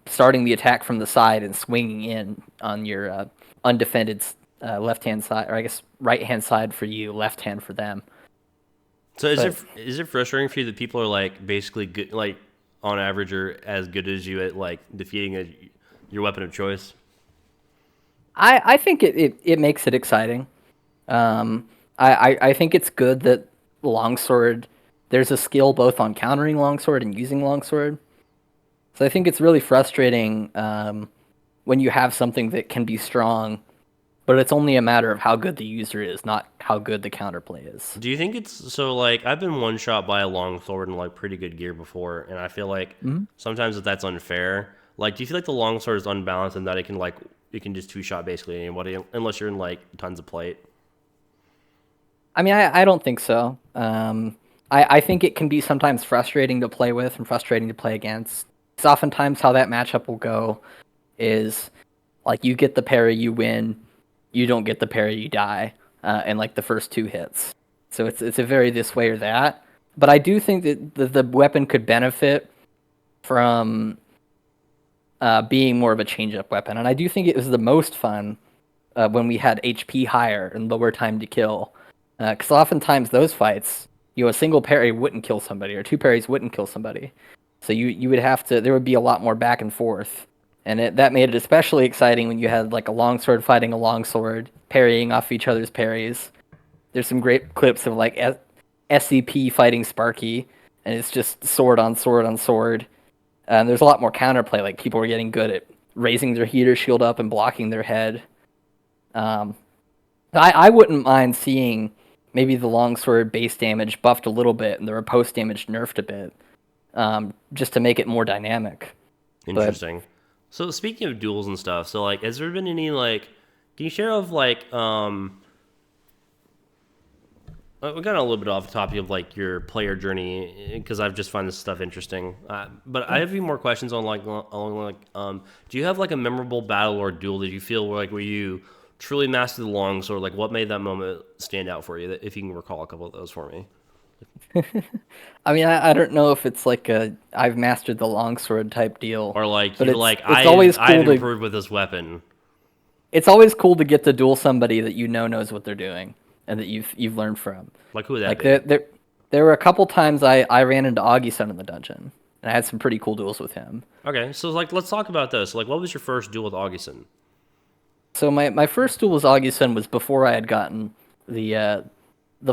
starting the attack from the side and swinging in on your undefended left hand side, or I guess right hand side for you, left hand for them. So is it But is it frustrating for you that people are like basically good, like on average, are as good as you at like defeating your weapon of choice? I think it makes it exciting. I think it's good that longsword. There's a skill both on countering longsword and using longsword. So I think it's really frustrating when you have something that can be strong, but it's only a matter of how good the user is, not how good the counterplay is. Do you think it's so like I've been one shot by a long sword in like pretty good gear before, and I feel like Mhm. sometimes that's unfair. Like, do you feel like the long sword is unbalanced and that it can just two shot basically anybody unless you're in like tons of plate? I mean, I don't think so. I think it can be sometimes frustrating to play with and frustrating to play against. It's oftentimes how that matchup will go is like you get the parry, you win. You don't get the parry, you die in like the first two hits. So it's a very this way or that. But I do think that the weapon could benefit from being more of a change up weapon, and I do think it was the most fun when we had HP higher and lower time to kill. Because oftentimes those fights, a single parry wouldn't kill somebody, or two parries wouldn't kill somebody. So you would have to. There would be a lot more back and forth, and that made it especially exciting when you had like a longsword fighting a longsword, parrying off each other's parries. There's some great clips of like SCP fighting Sparky, and it's just sword on sword on sword. And there's a lot more counterplay. Like people were getting good at raising their heater shield up and blocking their head. Um, I wouldn't mind seeing maybe the longsword base damage buffed a little bit and the riposte damage nerfed a bit, just to make it more dynamic. But Interesting. So speaking of duels and stuff, so like, has there been any like, can you share of like, we got a little bit off the topic of like your player journey because I've just find this stuff interesting. But I have a few more questions on like along like, do you have like a memorable battle or duel that you feel where you truly mastered the longsword? Like, what made that moment stand out for you? If you can recall a couple of those for me, I mean, I don't know if it's like a I've mastered the longsword type deal, or like but you're like it's I've always I've cool to improved with this weapon. get to duel somebody that knows what they're doing and that you've learned from. Like, who would that Like be? there were a couple times I ran into Augie in the dungeon, and I had some pretty cool duels with him. Okay, so like let's talk about this. Like, what was your first duel with Augustin? So my first duel with Augie was before I had gotten the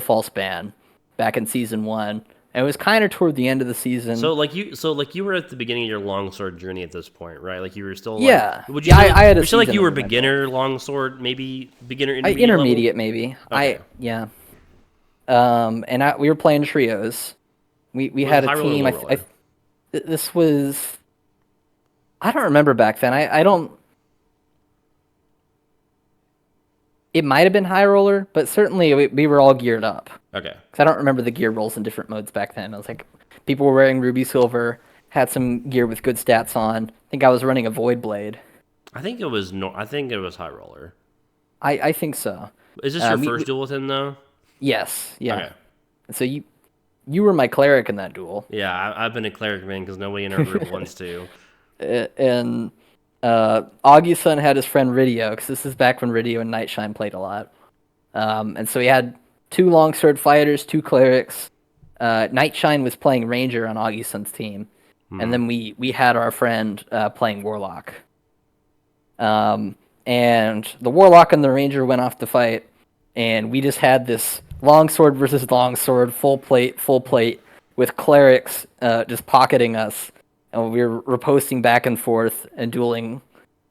false ban back in season one. And it was kind of toward the end of the season. So like you were at the beginning of your longsword journey at this point, right? Like you were still like, Yeah, would you yeah. say I had would a you say like season you were under my belt. beginner longsword, maybe beginner I intermediate level? intermediate maybe. Okay. Yeah. And we were playing trios. We Was it had a high roller or team. low roller? This was I don't remember back then. I don't. It might have been high roller, but certainly we were all geared up. Okay. Because I don't remember the gear rolls in different modes back then. I was like, people were wearing ruby silver, had some gear with good stats on. I think I was running a void blade. I think it was no. I think it was high roller. I think so. Is this your We first duel with him though? yes, yeah. Okay. So you were my cleric in that duel, Yeah, I've been a cleric man because nobody in our group wants to. And Augie-san had his friend Ridio, because this is back when Ridio and Nightshine played a lot. And so he had two longsword fighters, two clerics. Nightshine was playing Ranger on Augie-san's team. And then we had our friend playing Warlock. And the Warlock and the Ranger went off to fight, and we just had this longsword versus longsword, full plate, with clerics just pocketing us, and we were riposting back and forth and dueling.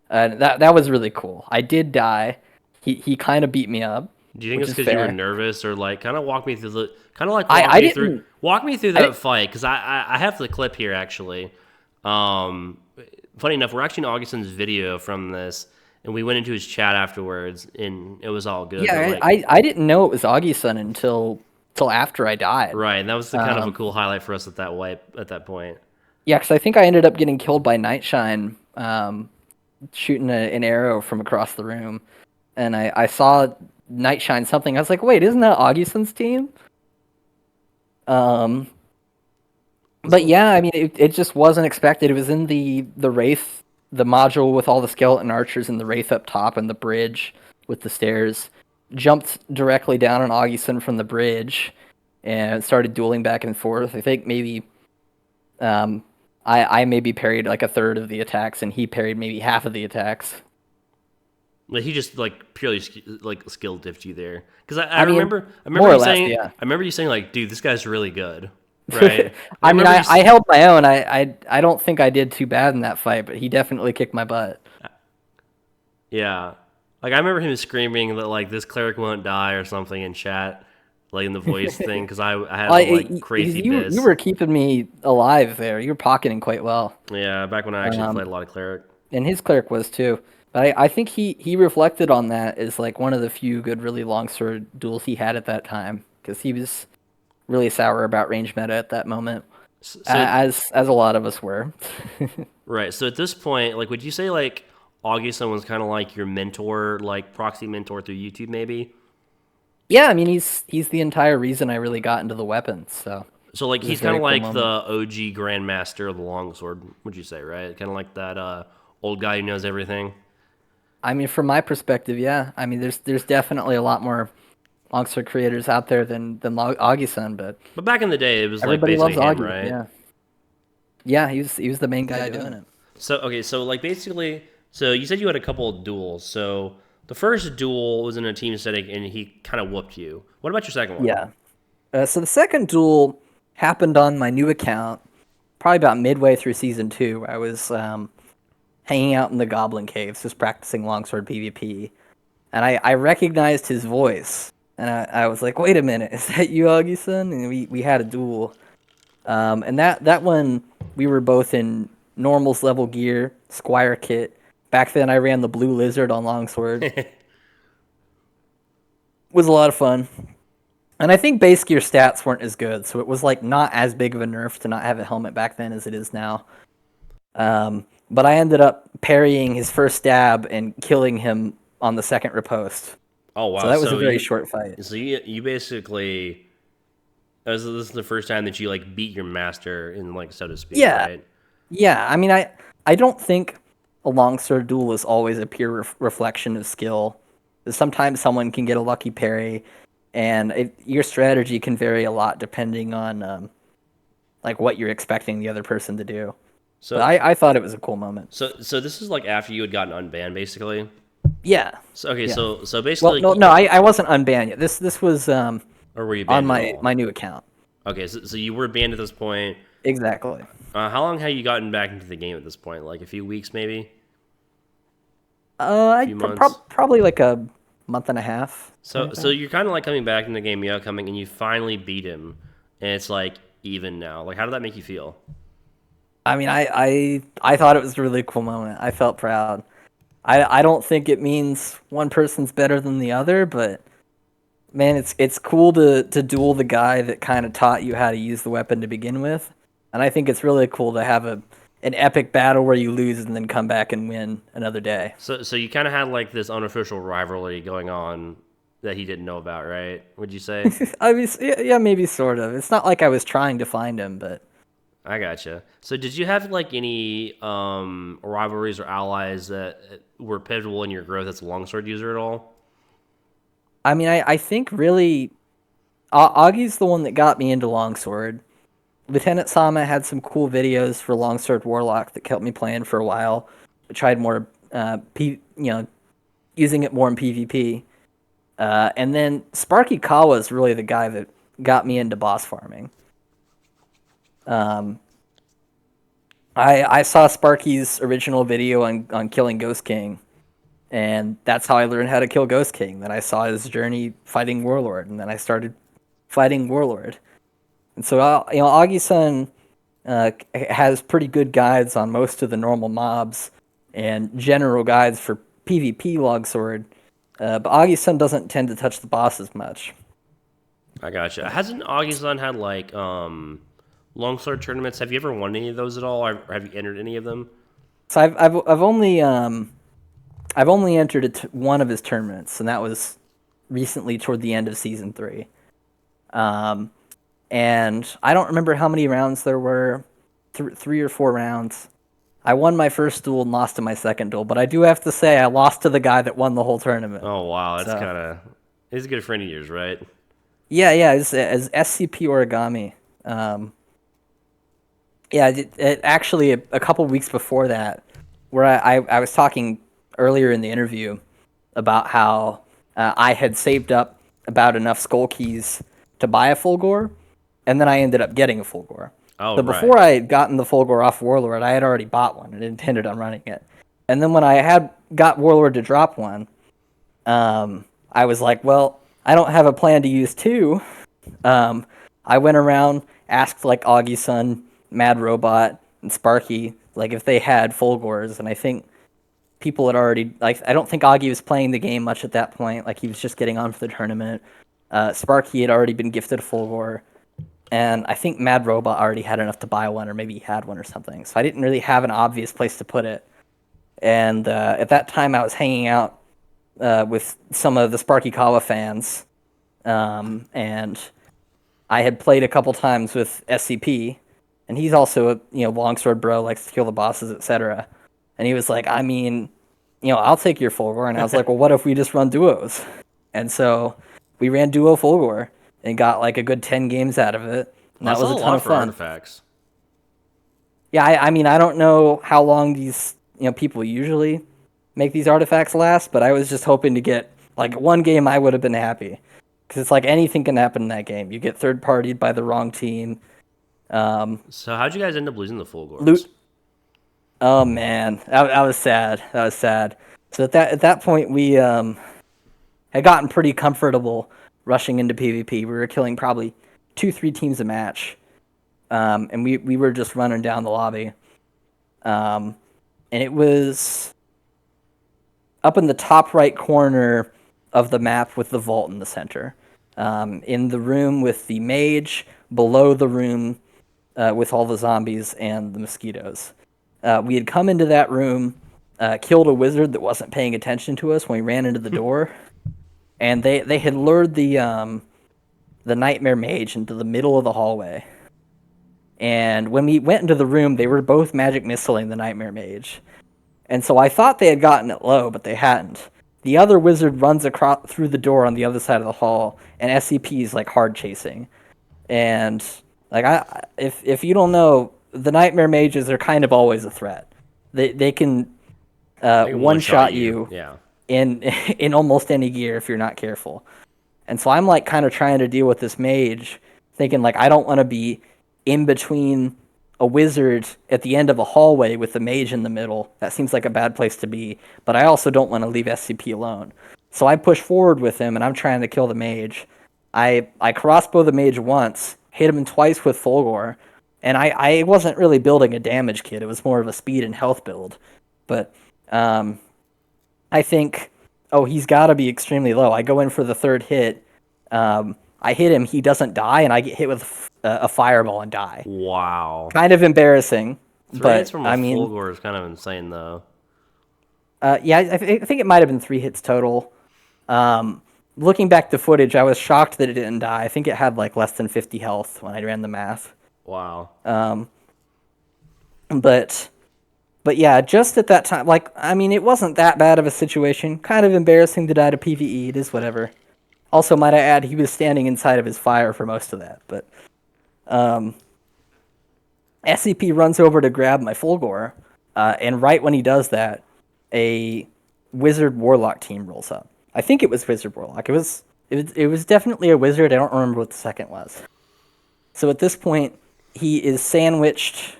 That was really cool. I did die. He kind of beat me up, Do you think which it's is because you were fair. nervous, or like kind of walk me through the kind of like I didn't. walk me through I that didn't fight because I have the clip here actually. Um, Funny enough, we're actually in Augustin's video from this, and we went into his chat afterwards, and it was all good. But yeah, like, I didn't know it was Augie-san until after I died. right, and that was the kind of a Um, cool highlight for us at that point. yeah, because I think I ended up getting killed by Nightshine, shooting an arrow from across the room, and I saw Nightshine something. I was like, wait, isn't that Augustin's team? Um, but yeah, I mean, it just wasn't expected. It was in the Wraith, the module with all the skeleton archers and the Wraith up top and the bridge with the stairs. Jumped directly down on Augustin from the bridge and started dueling back and forth. I think maybe um, I maybe parried like a third of the attacks, and he parried maybe half of the attacks. Like he just like purely like skill dipped you there because I I mean, remember more or less, I yeah. remember you saying like, dude, this guy's really good, right? And I I mean, remember you. I held my own. I don't think I did too bad in that fight, but he definitely kicked my butt. Yeah. Like I remember him screaming that like this cleric won't die or something in chat, like in the voice thing, because I had a like crazy You biz. were keeping me alive there. You were pocketing quite well. Yeah, back when I actually played Um, a lot of cleric. and his cleric was too. But I think he reflected on that as like one of the few good, really long sword duels he had at that time, because he was really sour about range meta at that moment, So as a lot of us were. right. So at this point, like, would you say like Augustin was kind of like your mentor, like proxy mentor through YouTube, maybe? Yeah, I mean he's the entire reason I really got into the weapons. So So like it was a he's kind very of cool like the moment. OG Grandmaster of the Longsword, would you say, right? Kind of like that old guy who knows everything. I mean, from my perspective, yeah. I mean, there's definitely a lot more longsword creators out there than Augie-san, but But back in the day, it was like everybody basically loves him, Augie. right? Yeah, yeah. He was the main guy doing it. So okay, so like basically, so you said you had a couple of duels. So the first duel was in a team setting, and he kind of whooped you. What about your second one? Yeah. So the second duel happened on my new account, probably about midway through season two. I was hanging out in the Goblin Caves, just practicing longsword PvP, and I recognized his voice, and I was like, "Wait a minute, is that you, Augie-san?" And we had a duel. And that one, we were both in normals level gear, Squire kit. Back then, I ran the blue lizard on longsword. It was a lot of fun. And I think base gear stats weren't as good, so it was like not as big of a nerf to not have a helmet back then as it is now. But I ended up parrying his first stab and killing him on the second riposte. Oh So wow! that was a very short fight. You basically this is the first time that you like beat your master in like so to speak, Yeah, right? yeah. I mean, I don't think a longsword duel is always a pure reflection of skill. Sometimes someone can get a lucky parry, and your strategy can vary a lot depending on like what you're expecting the other person to do. But So I thought it was a cool moment. so this is like after you had gotten unbanned, basically. Yeah, So okay, yeah. so Well, basically, no, I wasn't unbanned yet. This was or were you on banned at all? my new account. Okay, so you were banned at this point. Exactly. How long have you gotten back into the game at this point? Like a few weeks, maybe? A I few months? probably like a month and a half, something So like so that. you're kind of like coming back in the game, yeah, coming, and you finally beat him, and it's like even now. Like, how did that make you feel? I mean, I thought it was a really cool moment. I felt proud. I don't think it means one person's better than the other, but man, it's cool to duel the guy that kind of taught you how to use the weapon to begin with, and I think it's really cool to have an epic battle where you lose and then come back and win another day. So you kind of had like this unofficial rivalry going on that he didn't know about, right? Would you say? I mean, yeah, maybe sort of. It's not like I was trying to find him, but I gotcha. So did you have like any rivalries or allies that were pivotal in your growth as a longsword user at all? I mean, I think really Augie's the one that got me into longsword. Lieutenant Sama had some cool videos for longsword warlock that kept me playing for a while. I tried more, using it more in PvP. And then Sparky Kawa is really the guy that got me into boss farming. Um, I saw Sparky's original video on killing Ghost King, and that's how I learned how to kill Ghost King. Then I saw his journey fighting Warlord, and then I started fighting Warlord. And so, Augie-san has pretty good guides on most of the normal mobs and general guides for PvP longsword. But Augie-san doesn't tend to touch the bosses much. I gotcha. Hasn't August had like longsword tournaments? Have you ever won any of those at all? Or have you entered any of them? So I've only entered one of his tournaments, and that was recently toward the end of season 3. Um, and I don't remember how many rounds there were, 3 or 4 rounds. I won my first duel and lost to my second duel, but I do have to say I lost to the guy that won the whole tournament. Oh wow, that's So kind of he's a good friend of yours, right? yeah, as SCP origami. Um, yeah, it actually a couple weeks before that, where I was talking earlier in the interview about how I had saved up about enough skull keys to buy a full gore, and then I ended up getting a full gore. Oh So right. before I had gotten the full gore off Warlord, I had already bought one and intended on running it. And then when I had got Warlord to drop one, I was like, well, I don't have a plan to use two. Um, I went around, asked like Augie's son, Mad Robot, and Sparky, like if they had full gores, and I think people had already like I don't think Augie was playing the game much at that point. Like he was just getting on for the tournament. Sparky had already been gifted a full gore, and I think Mad Robot already had enough to buy one, or maybe he had one or something. So I didn't really have an obvious place to put it. And at that time, I was hanging out with some of the Sparky Kawa fans, and I had played a couple times with SCP, and he's also a longsword bro, likes to kill the bosses, etc. And he was like, I mean, I'll take your Fulgor. And I was like, well, what if we just run duos? And so we ran duo Fulgor and got like a good 10 games out of it, and Well, that that's was not a a ton lot of for fun. artifacts. Yeah, I mean, I don't know how long these people usually make these artifacts last, but I was just hoping to get like one game. I would have been happy because it's like anything can happen in that game. You get third partied by the wrong team. Um, So how'd you guys end up losing the full gores? loot. Oh man, that was sad. That was sad. So at that point, we had gotten pretty comfortable rushing into PvP. We were killing probably 2-3 teams a match, and we were just running down the lobby. Um, and it was up in the top right corner of the map with the vault in the center. In the room with the mage, below the room with all the zombies and the mosquitoes. We had come into that room, killed a wizard that wasn't paying attention to us when we ran into the door, and they had lured the nightmare mage into the middle of the hallway. And when we went into the room, they were both magic missiling the nightmare mage. And so I thought they had gotten it low, but they hadn't. The other wizard runs across through the door on the other side of the hall, and SCP is like hard chasing. And like if you don't know, the nightmare mages are kind of always a threat. They can They can one one shot shot you. you Yeah. in in almost any gear if you're not careful. And so I'm like kind of trying to deal with this mage, thinking like I don't want to be in between a wizard at the end of a hallway with the mage in the middle. That seems like a bad place to be, but I also don't want to leave SCP alone. So I push forward with him and I'm trying to kill the mage. I crossbow the mage once, hit him twice with Fulgor, and I wasn't really building a damage kit. It was more of a speed and health build. But um, I think, oh, he's got to be extremely low. I go in for the third hit. I hit him. He doesn't die, and I get hit with a fireball and die. Wow. Kind of embarrassing, Three hits but from a I full mean, gore is kind of insane, though. yeah, I think it might have been 3 hits total. Um, Looking back to footage, I was shocked that it didn't die. I think it had like less than 50 health when I ran the math. Wow. But yeah, just at that time, like I mean, it wasn't that bad of a situation. Kind of embarrassing to die to PVE. It is whatever. Also, might I add, he was standing inside of his fire for most of that. But um, SCP runs over to grab my Fulgore, and right when he does that, a Wizard Warlock team rolls up. I think it was Wizard Warlock. It was definitely a wizard. I don't remember what the second was. So at this point, he is sandwiched,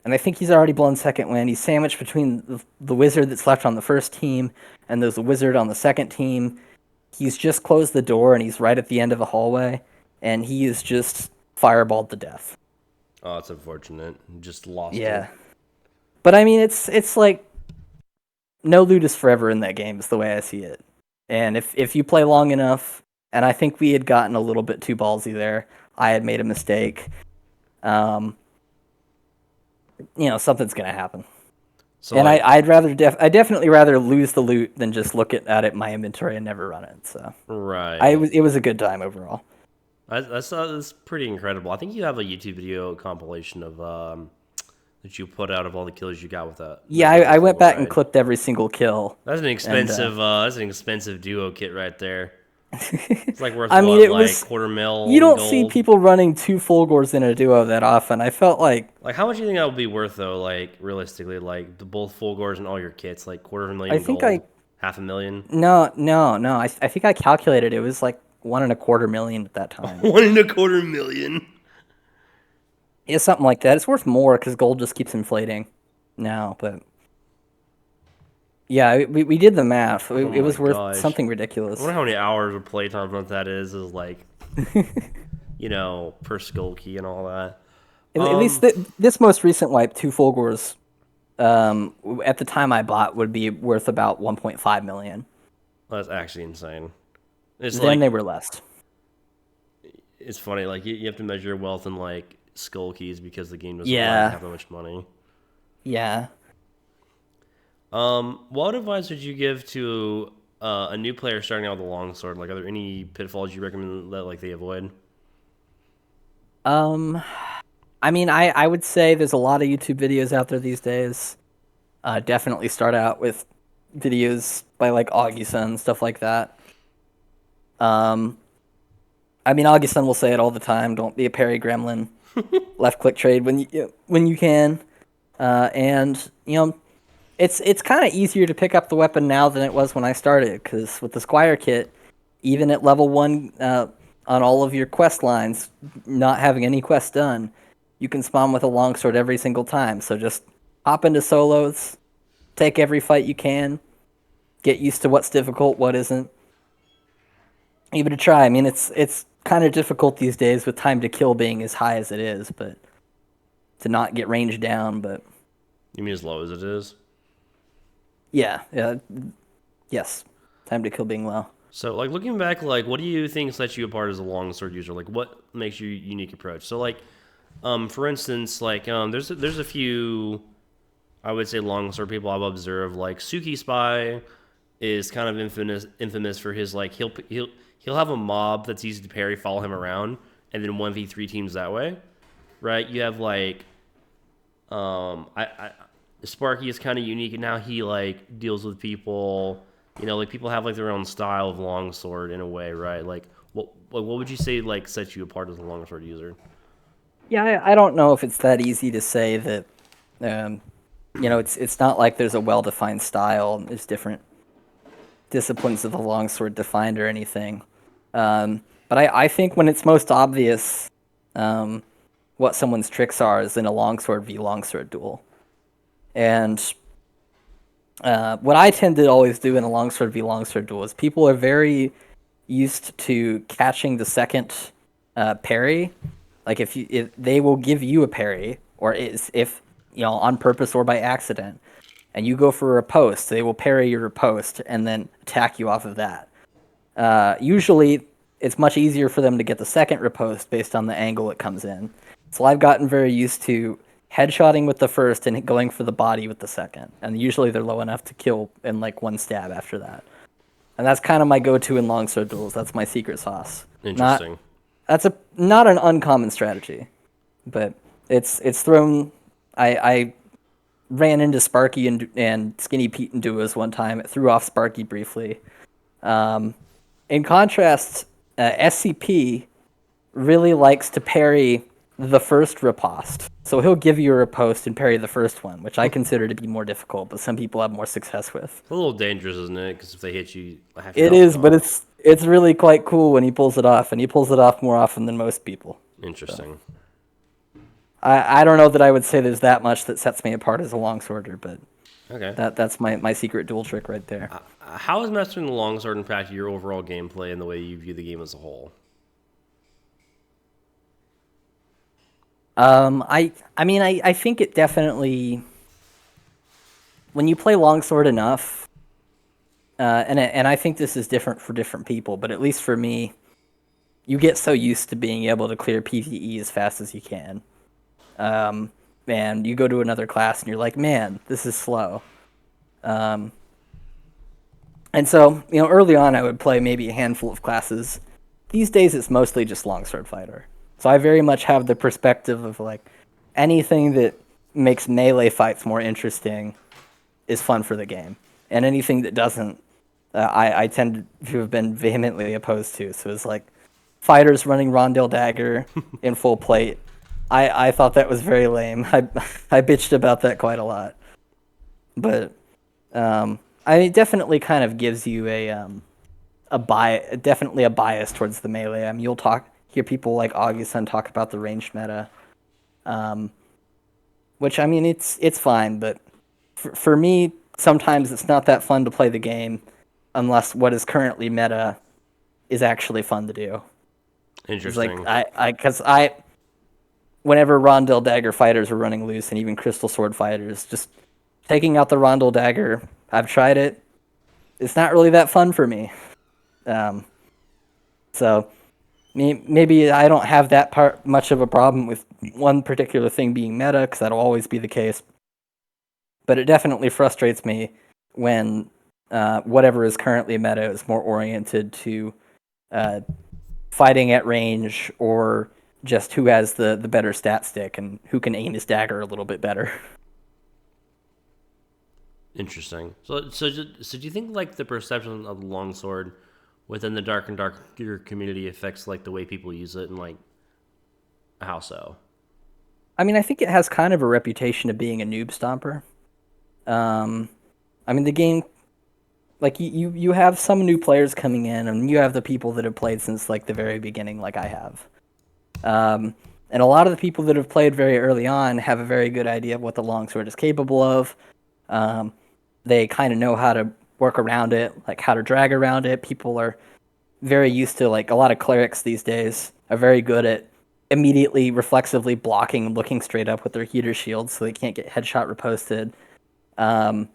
and I think he's already blown second wind. He's sandwiched between the wizard that's left on the first team and there's a wizard on the second team. He's just closed the door, and he's right at the end of the hallway, and he is just fireballed to death. Oh, it's unfortunate. Just lost it. Yeah, but I mean, it's like no loot is forever in that game, is the way I see it. And if you play long enough, and I think we had gotten a little bit too ballsy there, I had made a mistake. Um, something's gonna happen. So And like, I definitely rather lose the loot than just look at it in my inventory and never run it. So right. it was a good time overall. I saw that's pretty incredible. I think you have a YouTube video compilation of that you put out of all the kills you got with Yeah, that I went rifle, back and right? clipped every single kill. And That's an expensive duo kit right there. It's like worth I mean, what, it like was quarter you mil in don't see gold. people running two Fulgors in a duo that often. I felt like Like, how much do you think that would be worth though? Like, realistically, like the both full gores and all your kits, like quarter of a I million think gold, I half a million, no. I think I calculated it was like 1.25 million at that time. one and a quarter million. Yeah, something like that. It's worth more because gold just keeps inflating now. But yeah, we did the math. Oh It my was worth gosh! something I wonder ridiculous. how many hours of playtime that is like per skull key and all that. At least this most recent wipe, two Fulgors, at the time I bought would be worth about 1.5 million. That's actually insane. It's Then like they were less. it's funny. Like you have to measure your wealth in like skull keys because the game doesn't allow you to Yeah, have that much money. yeah. What advice would you give to a new player starting out with a longsword? Like, are there any pitfalls you recommend that like they avoid? Um, I mean, I would say there's a lot of YouTube videos out there these days. Definitely start out with videos by like Augieson, stuff like that. Um, I mean, Augieson will say it all the time. Don't be a parry gremlin. Left click trade when you can. And it's kind of easier to pick up the weapon now than it was when I started. Because with the Squire kit, even at level 1, on all of your quest lines, not having any quests done, you can spawn with a longsword every single time. So just hop into solos, take every fight you can, get used to what's difficult, what isn't. Give it a try. I mean, it's kind of difficult these days with time to kill being as high as it is, but to not get ranged down. But You mean as low as it is? yeah, yes, time to kill being low. So, like looking back, like what do you think sets you apart as a longsword user? Like, what makes your unique approach? So, like, for instance, like there's a few I would say longsword people I've observed. Like Suki Spy is kind of infamous for his like he'll have a mob that's easy to parry, follow him around, and then 1v3 teams that way, right? You have like I Sparky is kind of unique, and how he like deals with people. Like people have like their own style of longsword in a way, right? Like what would you say like sets you apart as a longsword user? Yeah, I don't know if it's that easy to say that. Um, it's not like there's a well-defined style. There's different disciplines of the longsword defined or anything. But I think when it's most obvious, um, what someone's tricks are is in a longsword v longsword duel. And what I tend to always do in a longsword v longsword duel is people are very used to catching the second parry. Like if they will give you a parry, or if on purpose or by accident, and you go for a riposte, they will parry your riposte and then attack you off of that. Usually, it's much easier for them to get the second riposte based on the angle it comes in. So I've gotten very used to headshotting with the first and going for the body with the second. And usually they're low enough to kill in like one stab after that. And that's kind of my go-to in longsword duels. That's my secret sauce. Not Interesting. That's not an uncommon strategy, but it's thrown. I ran into Sparky and Skinny Pete in duos one time. It threw off Sparky briefly. Um, in contrast, SCP really likes to parry the first riposte. So he'll give you a riposte and parry the first one, which I consider to be more difficult, but some people have more success with. It's a little dangerous, isn't it? Because if they hit you, half your It health's is, but gone. it's really quite cool when he pulls it off, and he pulls it off more often than most people. So Interesting. I don't know that I would say there's that much that sets me apart as a longsworder, but Okay. that's my secret duel trick right there. How has mastering the longsword impacted your overall gameplay and the way you view the game as a whole? I mean I think it definitely when you play longsword enough, and I think this is different for different people, but at least for me, you get so used to being able to clear PvE as fast as you can. Um, and you go to another class and you're like, man, this is slow. Um, and so, early on I would play maybe a handful of classes. These days it's mostly just longsword fighter. So I very much have the perspective of like anything that makes melee fights more interesting is fun for the game, and anything that doesn't, I tend to have been vehemently opposed to. So it's like fighters running Rondell Dagger in full plate. I thought that was very lame. I bitched about that quite a lot, but it definitely kind of gives you definitely a bias towards the melee. I mean, you'll hear people like Augustin talk about the ranged meta, um, which I mean it's fine, but for me, sometimes it's not that fun to play the game unless what is currently meta is actually fun to do. It's like Interesting. because whenever Rondell Dagger fighters are running loose, and even Crystal Sword fighters, just taking out the Rondell Dagger, I've tried it. It's not really that fun for me. Um, so maybe I don't have that part much of a problem with one particular thing being meta, because that'll always be the case. But it definitely frustrates me when whatever is currently meta is more oriented to uh, fighting at range, or just who has the better stat stick and who can aim his dagger a little bit better. Interesting. So do you think like the perception of the longsword within the dark and darker community affects like the way people use it, and like how so? I mean, I think it has kind of a reputation of being a noob stomper. Um, I mean, the game, like you have some new players coming in, and you have the people that have played since like the very beginning, like I have. And a lot of the people that have played very early on have a very good idea of what the longsword is capable of. Um, they kind of know how to work around it, like how to drag around it. People are very used to, like, a lot of clerics these days are very good at immediately reflexively blocking and looking straight up with their heater shields so they can't get headshot reposted. Um,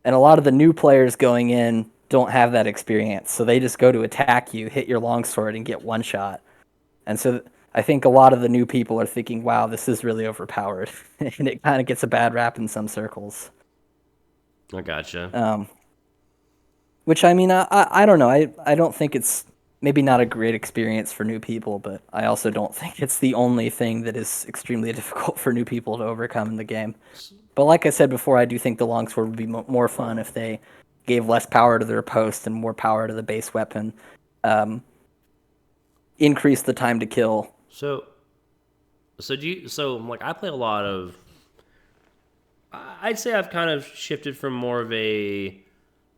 and a lot of the new players going in don't have that experience, so they just go to attack you, hit your longsword, and get one shot. And so I think a lot of the new people are thinking, "Wow, this is really overpowered," and it kind of gets a bad rap in some circles. I gotcha. Um, which I mean, I don't know. I don't think it's maybe not a great experience for new people, but I also don't think it's the only thing that is extremely difficult for new people to overcome in the game. But like I said before, I do think the longsword would be more fun if they gave less power to their post and more power to the base weapon. Um, increase the time to kill. So so like I play a lot of I'd say I've kind of shifted from more of a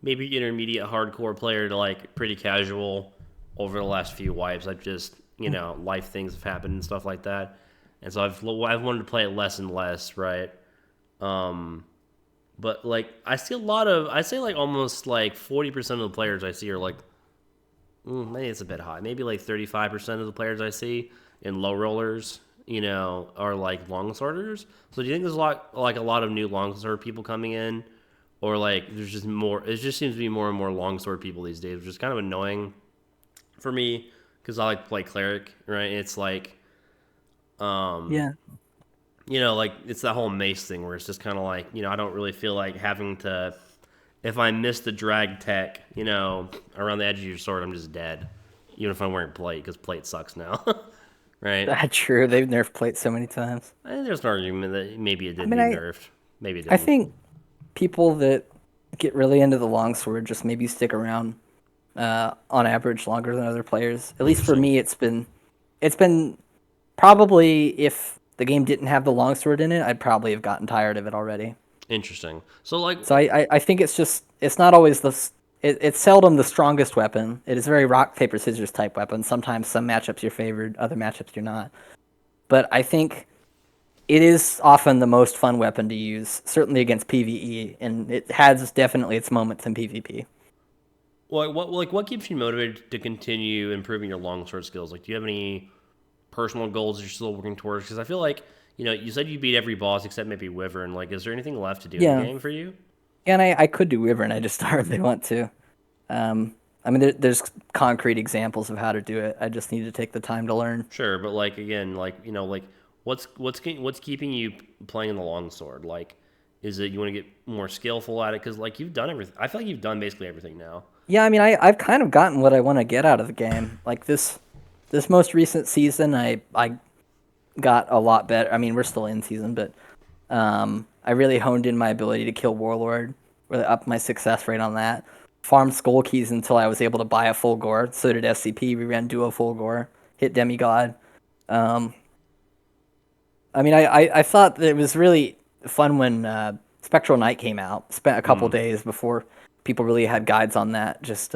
maybe intermediate hardcore player to like pretty casual over the last few wipes. I've just, life things have happened and stuff like that. And so I've wanted to play it less and less, right? Um but like I see a lot of I say like almost like 40% of the players I see are like maybe it's a bit high. Maybe like 35% of the players I see in low rollers, are like long sorters. So do you think there's a lot of new longsword people coming in, or like there's just more? It just seems to be more and more longsword people these days, which is kind of annoying for me because I like to play cleric, right? It's like, um, Yeah, like it's that whole mace thing where it's just kind of like, I don't really feel like having to. If I miss the drag tech, around the edge of your sword, I'm just dead. Even if I'm wearing plate, because plate sucks now, right? that's true. They've nerfed plate so many times. I think there's an argument that maybe it I did mean, need nerfed. Maybe it I didn't. think people that get really into the longsword just maybe stick around on average longer than other players. At least for Interesting. me, it's been probably if the game didn't have the longsword in it, I'd probably have gotten tired of it already. Interesting. So like, So I think it's not always it's seldom the strongest weapon. It is a very rock paper scissors type weapon. Sometimes some matchups you're favored, other matchups you're not. But I think it is often the most fun weapon to use, certainly against PvE, and it has definitely its moments in PvP. what keeps you motivated to continue improving your longsword skills? Like, do you have any personal goals you're still working towards? Because I feel like you said you beat every boss except maybe Wyvern. Like, is there anything left to do in the Yeah, game for you? and I could do Wyvern. I just hardly want to. I mean, there's concrete examples of how to do it. I just need to take the time to learn. Sure, but like again, like like what's keeping you playing the longsword? Like, is it you want to get more skillful at it? Because like you've done everything. I feel like you've done basically everything now. Yeah, I mean, I've kind of gotten what I want to get out of the game. Like this most recent season, I got a lot better. I mean, we're still in season, but I really honed in my ability to kill Warlord, really upped my success rate on that. Farmed skull keys until I was able to buy a full gore. So did SCP. We ran duo full gore, hit demigod. Um, I mean, I thought that it was really fun when Spectral Knight came out. Spent a couple Hmm. days before people really had guides on that. Just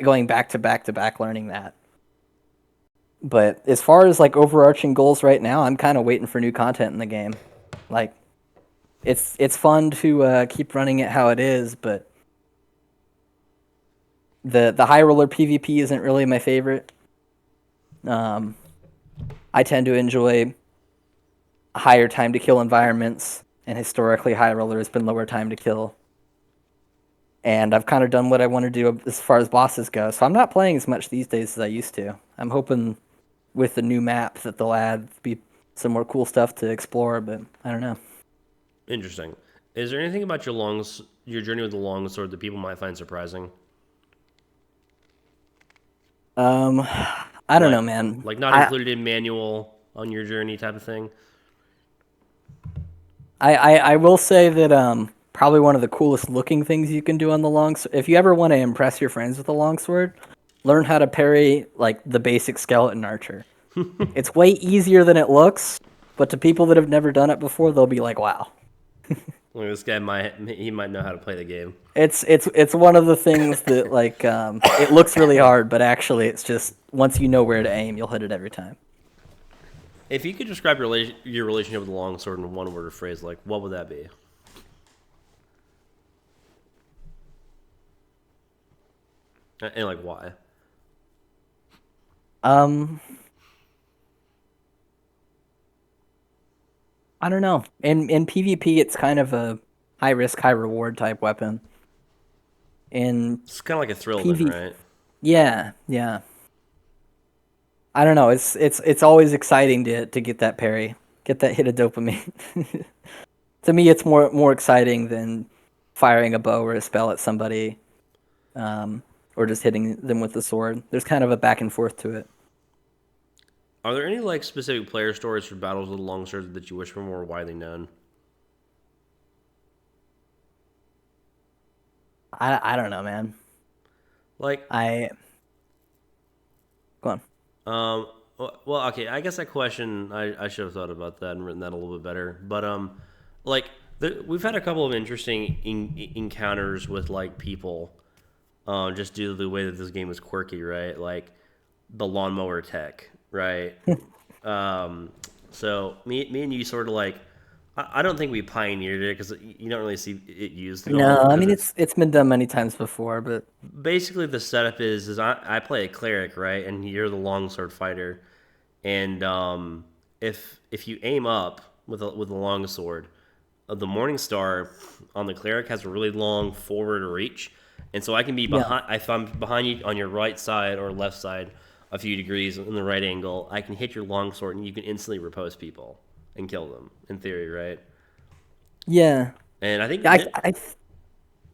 going back to back to back learning that. But as far as like overarching goals right now, I'm kind of waiting for new content in the game. Like it's fun to keep running it how it is, but the high roller PvP isn't really my favorite. Um, I tend to enjoy higher time to kill environments, and historically, high roller has been lower time to kill. And I've kind of done what I want to do as far as bosses go, so I'm not playing as much these days as I used to. I'm hoping with the new map that they'll add be some more cool stuff to explore, but I don't know. Interesting. Is there anything about your journey with the longsword that people might find surprising? Um, I don't Like know, man. not included in manual on your journey type of thing? I will say that probably one of the coolest looking things you can do on the longsword. If you ever want to impress your friends with a longsword, learn how to parry like the basic skeleton archer. It's way easier than it looks, but to people that have never done it before, they'll be like, "Wow." Like this guy might know how to play the game. It's one of the things that like it looks really hard, but actually it's just once you know where to aim, you'll hit it every time. If you could describe your relationship with the longsword in one word or phrase, like what would that be? And like why? Um, I don't know. In PvP, it's kind of a high risk, high reward type weapon. In It's kind of like a thrill, then, PV, right? yeah, yeah. I don't know. It's always exciting to get that parry, get that hit of dopamine. To me, it's more exciting than firing a bow or a spell at somebody, um, or just hitting them with the sword. There's kind of a back and forth to it. Are there any like specific player stories for battles with the longsword that you wish were more widely known? I don't know, man. Like, I Go on. um, well, okay, I guess that question I should have thought about that and written that a little bit better. But like we've had a couple of interesting encounters with like people, just due to the way that this game is quirky, right? Like the lawnmower tech, right? Um, so me and you sort of like I don't think we pioneered it because you don't really see it used at No, all I because mean it's it's been done many times before, but basically the setup is I play a cleric, right, and you're the longsword fighter, and if you aim up with a longsword, the morning star on the cleric has a really long forward reach, and so I can be yeah. behind if I'm behind you on your right side or left side a few degrees in the right angle, I can hit your longsword and you can instantly repose people and kill them in theory, right? Yeah. And I think I that I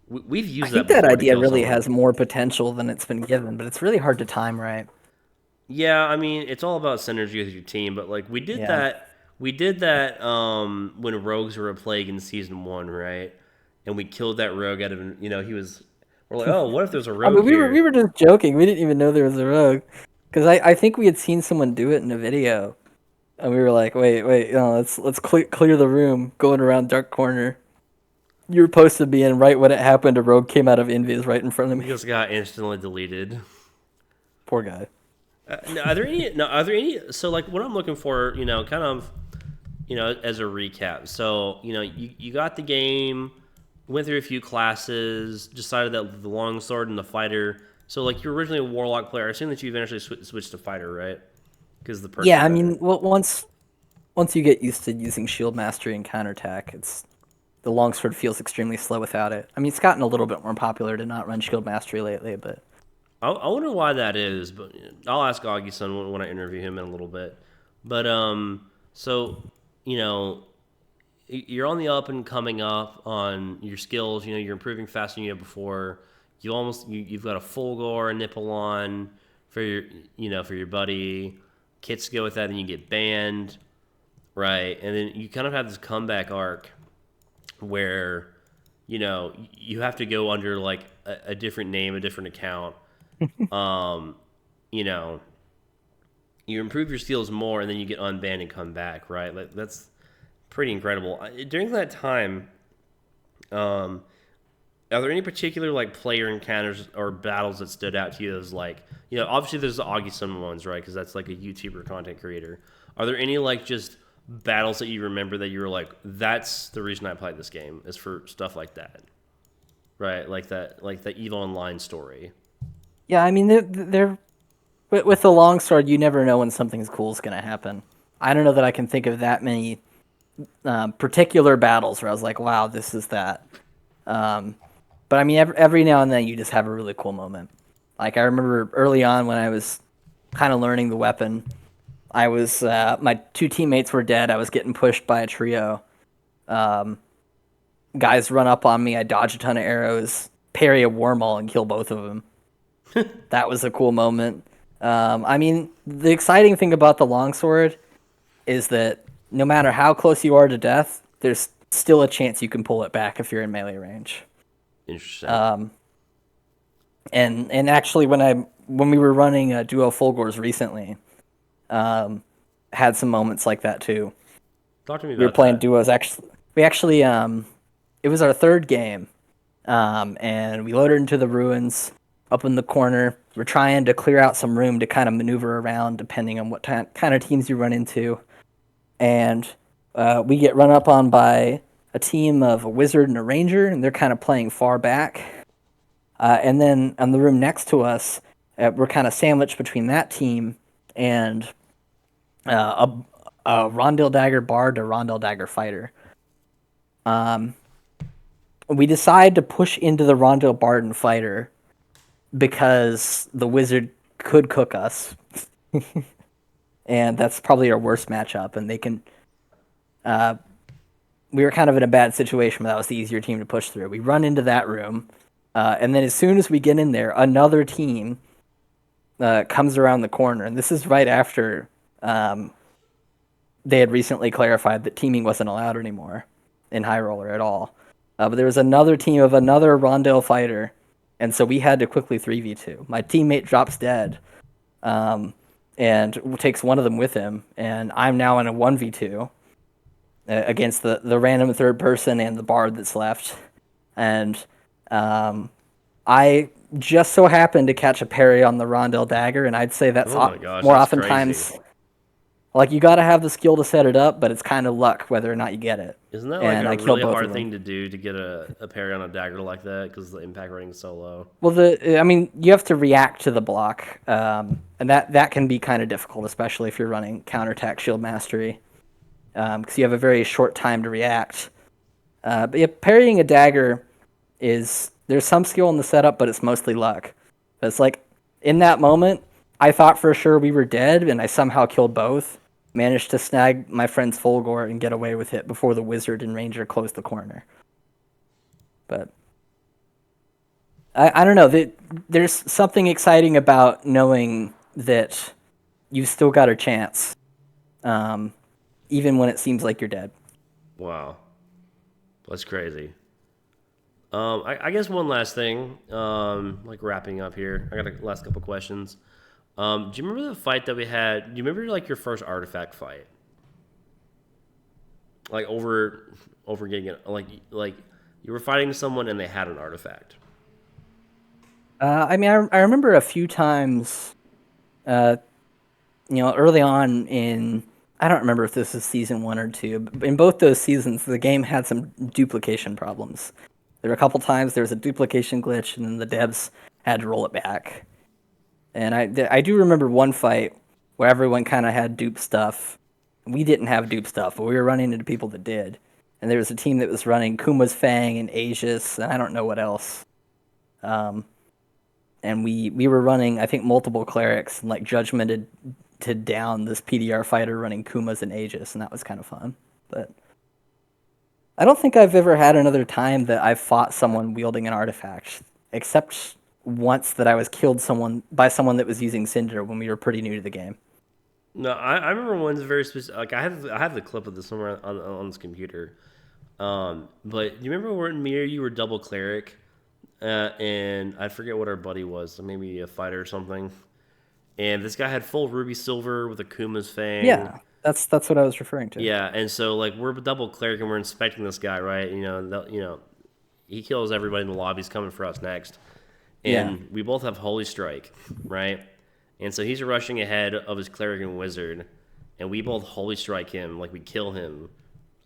we've I used that think that before to idea kill really someone. has more potential than it's been given, but it's really hard to time right. Yeah, I mean, it's all about synergy with your team, but like we did Yeah. that. We did that when rogues were a plague in season one, right? And we killed that rogue out of he was. We're like, oh, what if there's a I rogue mean, we here? were just joking. We didn't even know there was a rogue, because I think we had seen someone do it in a video, and we were like, wait, no, let's clear the room, going around dark corner. You were supposed to be in right when it happened. A rogue came out of Invis right in front of He me. just got instantly deleted. Poor guy. No, are there any? No, are there any? So like, what I'm looking for, kind of, as a recap. So you got the game, went through a few classes, decided that the longsword and the fighter. So like, you're originally a warlock player. I assume that you eventually switched to fighter, right? Because the perks are Yeah, I mean, better. well, once you get used to using shield mastery and counterattack, it's the longsword feels extremely slow without it. I mean, it's gotten a little bit more popular to not run shield mastery lately, but I wonder why that is, but I'll ask Augie-san when I interview him in a little bit. But so you know, you're on the up and coming up on your skills. You're improving faster than you did before. You've got a full gore, a nipple on for your buddy. Kits go with that, then you get banned, right? And then you kind of have this comeback arc where you have to go under like a different name, a different account. Um, you know, you improve your skills more, and then you get unbanned and come back, right? Like that's pretty incredible. During that time, um, are there any particular like player encounters or battles that stood out to you as like obviously there's the Augie-san ones, right? Because that's like a YouTuber content creator. Are there any like just battles that you remember that you were like, that's the reason I played this game is for stuff like that, right? Like the Eve Online story. yeah, I mean, they're with the longsword, you never know when something cool is going to happen. I don't know that I can think of that many particular battles where I was like, wow, this is that. Um, but I mean, every now and then you just have a really cool moment. Like I remember early on when I was kind of learning the weapon, I was my two teammates were dead. I was getting pushed by a trio. Um, Guys run up on me. I dodge a ton of arrows, parry a wormhole, and kill both of them. That was a cool moment. I mean, the exciting thing about the longsword is that no matter how close you are to death, there's still a chance you can pull it back if you're in melee range. Interesting. Um, and actually, when we were running duo Fulgors recently, um, had some moments like that too. Talk to me We were about playing that. duos. We actually it was our third game, and we loaded into the ruins up in the corner. We're trying to clear out some room to kind of maneuver around depending on what kind of teams you run into. And we get run up on by a team of a wizard and a ranger, and they're kind of playing far back. And then on the room next to us, we're kind of sandwiched between that team and a Rondel Dagger Bard to Rondel Dagger Fighter. Um, we decide to push into the Rondel Bard and Fighter because the wizard could cook us, and that's probably our worst matchup. And they can. We were kind of in a bad situation, but that was the easier team to push through. We run into that room, and then as soon as we get in there, another team comes around the corner, and this is right after they had recently clarified that teaming wasn't allowed anymore in High Roller at all. But there was another team of another Rondel fighter, and so we had to quickly 3v2. My teammate drops dead, and takes one of them with him, and I'm now in a 1v2 against the random third person and the bard that's left. And I just so happened to catch a parry on the Rondel dagger, and I'd say that's Oh my gosh, more that's crazy. oftentimes like you got to have the skill to set it up, but it's kind of luck whether or not you get it. Isn't that like And a I killed really both of hard them. thing to do to get a parry on a dagger like that because the impact rating is so low? Well, I mean, you have to react to the block, and that can be kind of difficult, especially if you're running counterattack shield mastery, because you have a very short time to react. But yeah, parrying a dagger is there's some skill in the setup, but it's mostly luck. It's like in that moment, I thought for sure we were dead, and I somehow killed both. Managed to snag my friend's Fulgor and get away with it before the wizard and ranger closed the corner. But I don't know. There's something exciting about knowing that you've still got a chance, um, even when it seems like you're dead. Wow, that's crazy. I guess one last thing, like wrapping up here. I got a last couple questions. Do you remember the fight that we had? Do you remember like your first artifact fight? Like over getting it, like you were fighting someone and they had an artifact. I mean, I remember a few times, uh, early on in, I don't remember if this is season 1 or 2, but in both those seasons, the game had some duplication problems. There were a couple times there was a duplication glitch, and then the devs had to roll it back. And I do remember one fight where everyone kind of had dupe stuff. We didn't have dupe stuff, but we were running into people that did. And there was a team that was running Kuma's Fang and Aegis, and I don't know what else. Um, and we were running, I think, multiple clerics, and like judgmented to down this PDR fighter running Kumas and Aegis, and that was kind of fun. But I don't think I've ever had another time that I've fought someone wielding an artifact, except once that I was killed someone by someone that was using Cinder when we were pretty new to the game. No, I remember one's very specific. Like I have the clip of this somewhere on this computer. But you remember when me or you were double cleric, and I forget what our buddy was, so maybe a fighter or something. And this guy had full ruby silver with a Kuma's fang. Yeah, that's what I was referring to. Yeah, and so like we're double cleric and we're inspecting this guy, right? He kills everybody in the lobby. He's coming for us next, Yeah, and we both have holy strike, right? And so he's rushing ahead of his cleric and wizard, and we both holy strike him, like we kill him.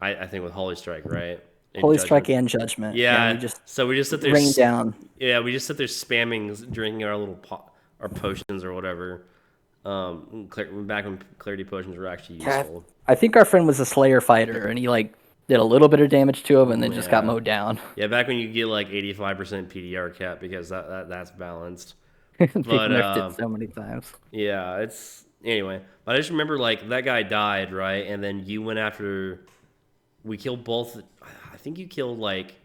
I think with holy strike, right? In Holy Strike judgment. and Judgment. Yeah, we Yeah. just So we just sit there. rain down. Yeah, we just sit there spamming, drinking our little our potions or whatever. Back when clarity potions were actually Yeah, useful. I think our friend was a Slayer fighter, and he like did a little bit of damage to him, and then just got Yeah. mowed down. Yeah, back when you get like 85% PDR cap because that's balanced. They've But nerfed it so many times. yeah, it's anyway. But I just remember like that guy died, right? And then you went after. We killed both. I think you killed like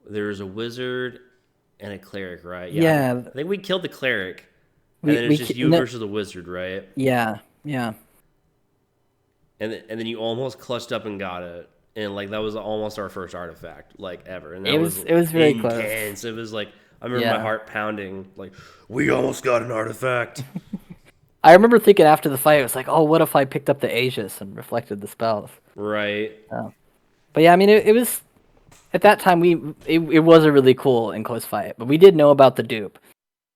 there was a wizard and a cleric, right? Yeah, Yeah, I think we killed the cleric, and we then it's we just ki- you no, versus the wizard, right? yeah, yeah. And then you almost clutched up and got it, and like that was almost our first artifact like ever, and that It was was it was very close. intense. It was like I remember my Yeah. heart pounding, like we almost got an artifact. I remember thinking after the fight, it was like, oh, what if I picked up the Aegis and reflected the spells? Right. But yeah, I mean, it was at that time it was a really cool and close fight, but we did know about the dupe.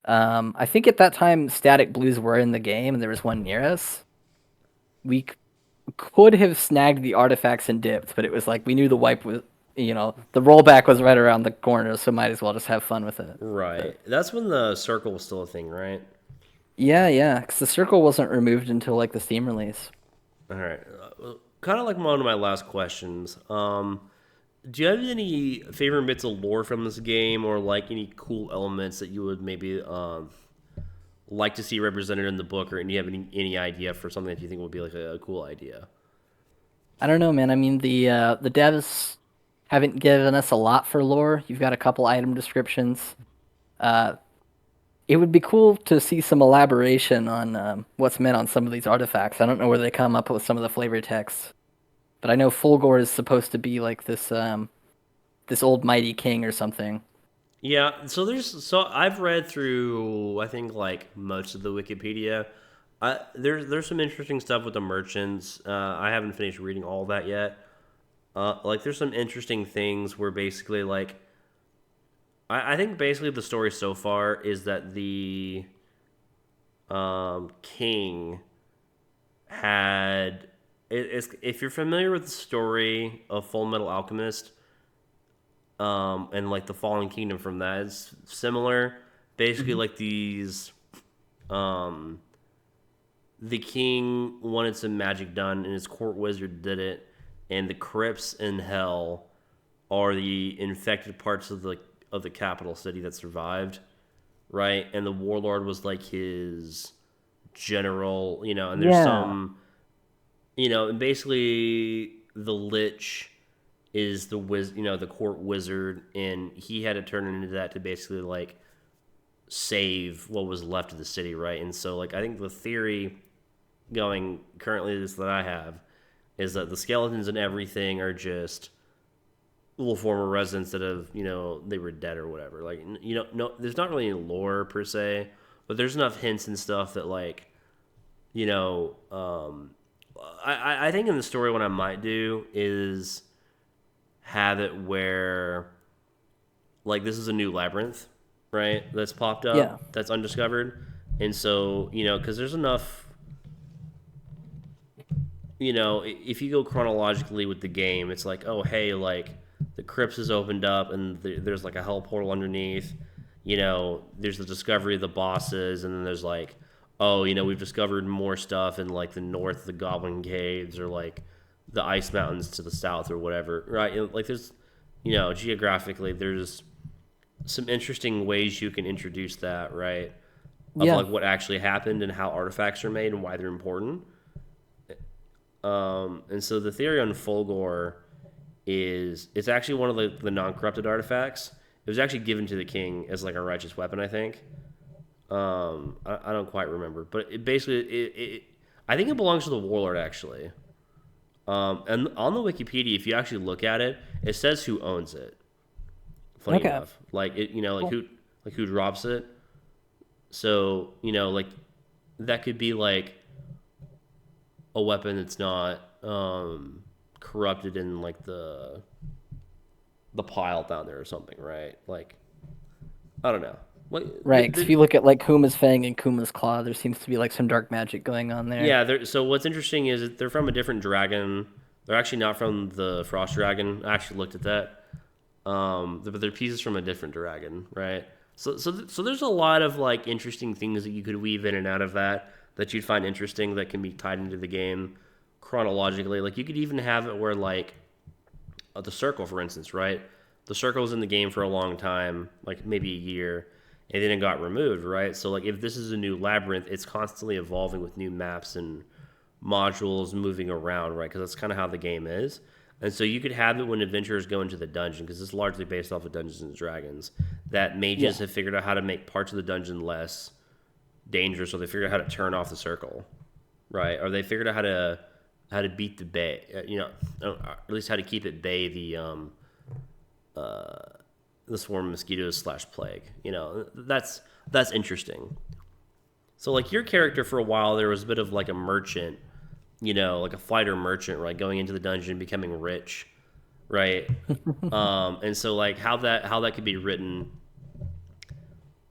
I think at that time static blues were in the game, and there was one near us. We could have snagged the artifacts and dipped, but it was like we knew the wipe was, the rollback was right around the corner, so might as well just have fun with it. Right. That's when the circle was still a thing, right? Yeah, yeah, because the circle wasn't removed until like the Steam release. All right. Kind of like one of my last questions. Do you have any favorite bits of lore from this game, or like any cool elements that you would maybe like to see represented in the book, or do you have any idea for something that you think would be like a cool idea? I don't know, man. I mean, the devs haven't given us a lot for lore. You've got a couple item descriptions. Uh, it would be cool to see some elaboration on what's meant on some of these artifacts. I don't know where they come up with some of the flavor text, but I know Fulgore is supposed to be like this old mighty king or something. Yeah, so I've read through I think like most of the Wikipedia. There's some interesting stuff with the merchants. I haven't finished reading all that yet. Like there's some interesting things where basically like I think basically the story so far is that the king had if you're familiar with the story of Full Metal Alchemist, and like the Fallen Kingdom from that is similar. Basically, Hmm. like um, the king wanted some magic done, and his court wizard did it. And the crypts in hell are the infected parts of the capital city that survived, right? And the warlord was like his general, and there's Yeah, some, and basically the lich is the court wizard, and he had to turn into that to basically like save what was left of the city, right? And so like I think the theory going currently is that I have is that the skeletons and everything are just little former residents that have, they were dead or whatever. Like, no, there's not really any lore per se, but there's enough hints and stuff that, like, you know, um, I think in the story what I might do is have it where, like, this is a new labyrinth, right? That's popped Yeah. up, that's undiscovered. And so, because there's enough, if you go chronologically with the game, it's like, oh, hey, like, the crypts is opened up and there's like a hell portal underneath. There's the discovery of the bosses, and then there's like, oh, we've discovered more stuff in like the north, the Goblin Caves, or like the Ice Mountains to the south, or whatever, right? Like there's, geographically, there's some interesting ways you can introduce that, right? Of Yeah. like what actually happened and how artifacts are made and why they're important. And so the theory on Fulgor is it's actually one of the non-corrupted artifacts. It was actually given to the king as like a righteous weapon, I think. I don't quite remember, but it basically I think it belongs to the warlord actually. And on the Wikipedia, if you actually look at it, it says who owns it. Funny Okay. enough, like it, Cool. like who drops it. So like that could be like a weapon that's not corrupted in like the pile down there or something, right? Like I don't know. Like Right. Because if you look at like Kuma's Fang and Kuma's Claw, there seems to be like some dark magic going on there. yeah. So what's interesting is that they're from a different dragon. They're actually not from the Frost Dragon. I actually looked at that. But they're pieces from a different dragon, right? So there's a lot of like interesting things that you could weave in and out of that you'd find interesting that can be tied into the game chronologically. Like you could even have it where like the circle, for instance, right? The circle was in the game for a long time, like maybe a year, and then it got removed, right? So like if this is a new labyrinth, it's constantly evolving with new maps and modules moving around, right? Because that's kind of how the game is. And so you could have it when adventurers go into the dungeon, because it's largely based off of Dungeons and Dragons. That mages Yeah. have figured out how to make parts of the dungeon less dangerous, or they figured out how to turn off the circle, right? Or they figured out how to beat the bay, or at least how to keep at bay the swarm of mosquitoes / plague. That's interesting. So like your character for a while there was a bit of like a merchant, like a fighter merchant, right? Going into the dungeon, becoming rich, right? And so like how that could be written,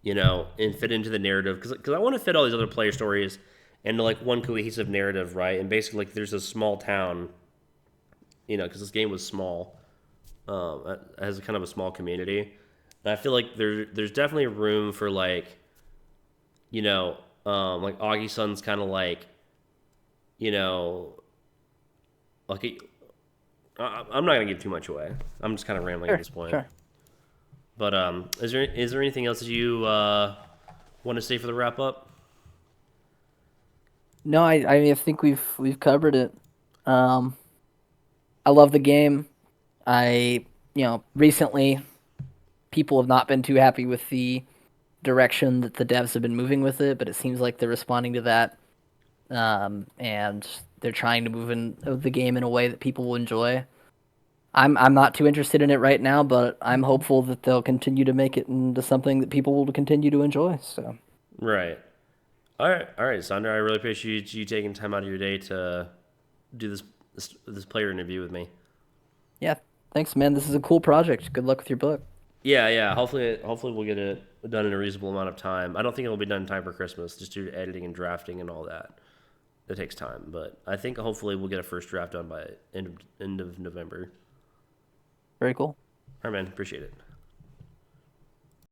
and fit into the narrative, because I want to fit all these other player stories into like one cohesive narrative, right? And basically like there's a small town, because this game was small, it has kind of a small community, and I feel like there's definitely room for like Augie Sun's kind of like, you know, like I'm not gonna give too much away. I'm just kind of rambling at Sure. this point. Sure. But is there anything else that you want to say for the wrap up? No, I think we've covered it. Um, I love the game. Recently people have not been too happy with the direction that the devs have been moving with it, but it seems like they're responding to that. And they're trying to move in the game in a way that people will enjoy. I'm not too interested in it right now, but I'm hopeful that they'll continue to make it into something that people will continue to enjoy. So Right. All right, Sonder. I really appreciate you taking time out of your day to do this player interview with me. yeah, thanks, man. This is a cool project. Good luck with your book. Yeah, yeah. Hopefully we'll get it done in a reasonable amount of time. I don't think it'll be done in time for Christmas, just due to editing and drafting and all that. It takes time, but I think hopefully we'll get a first draft done by end of November. Very cool. All right, man. Appreciate it.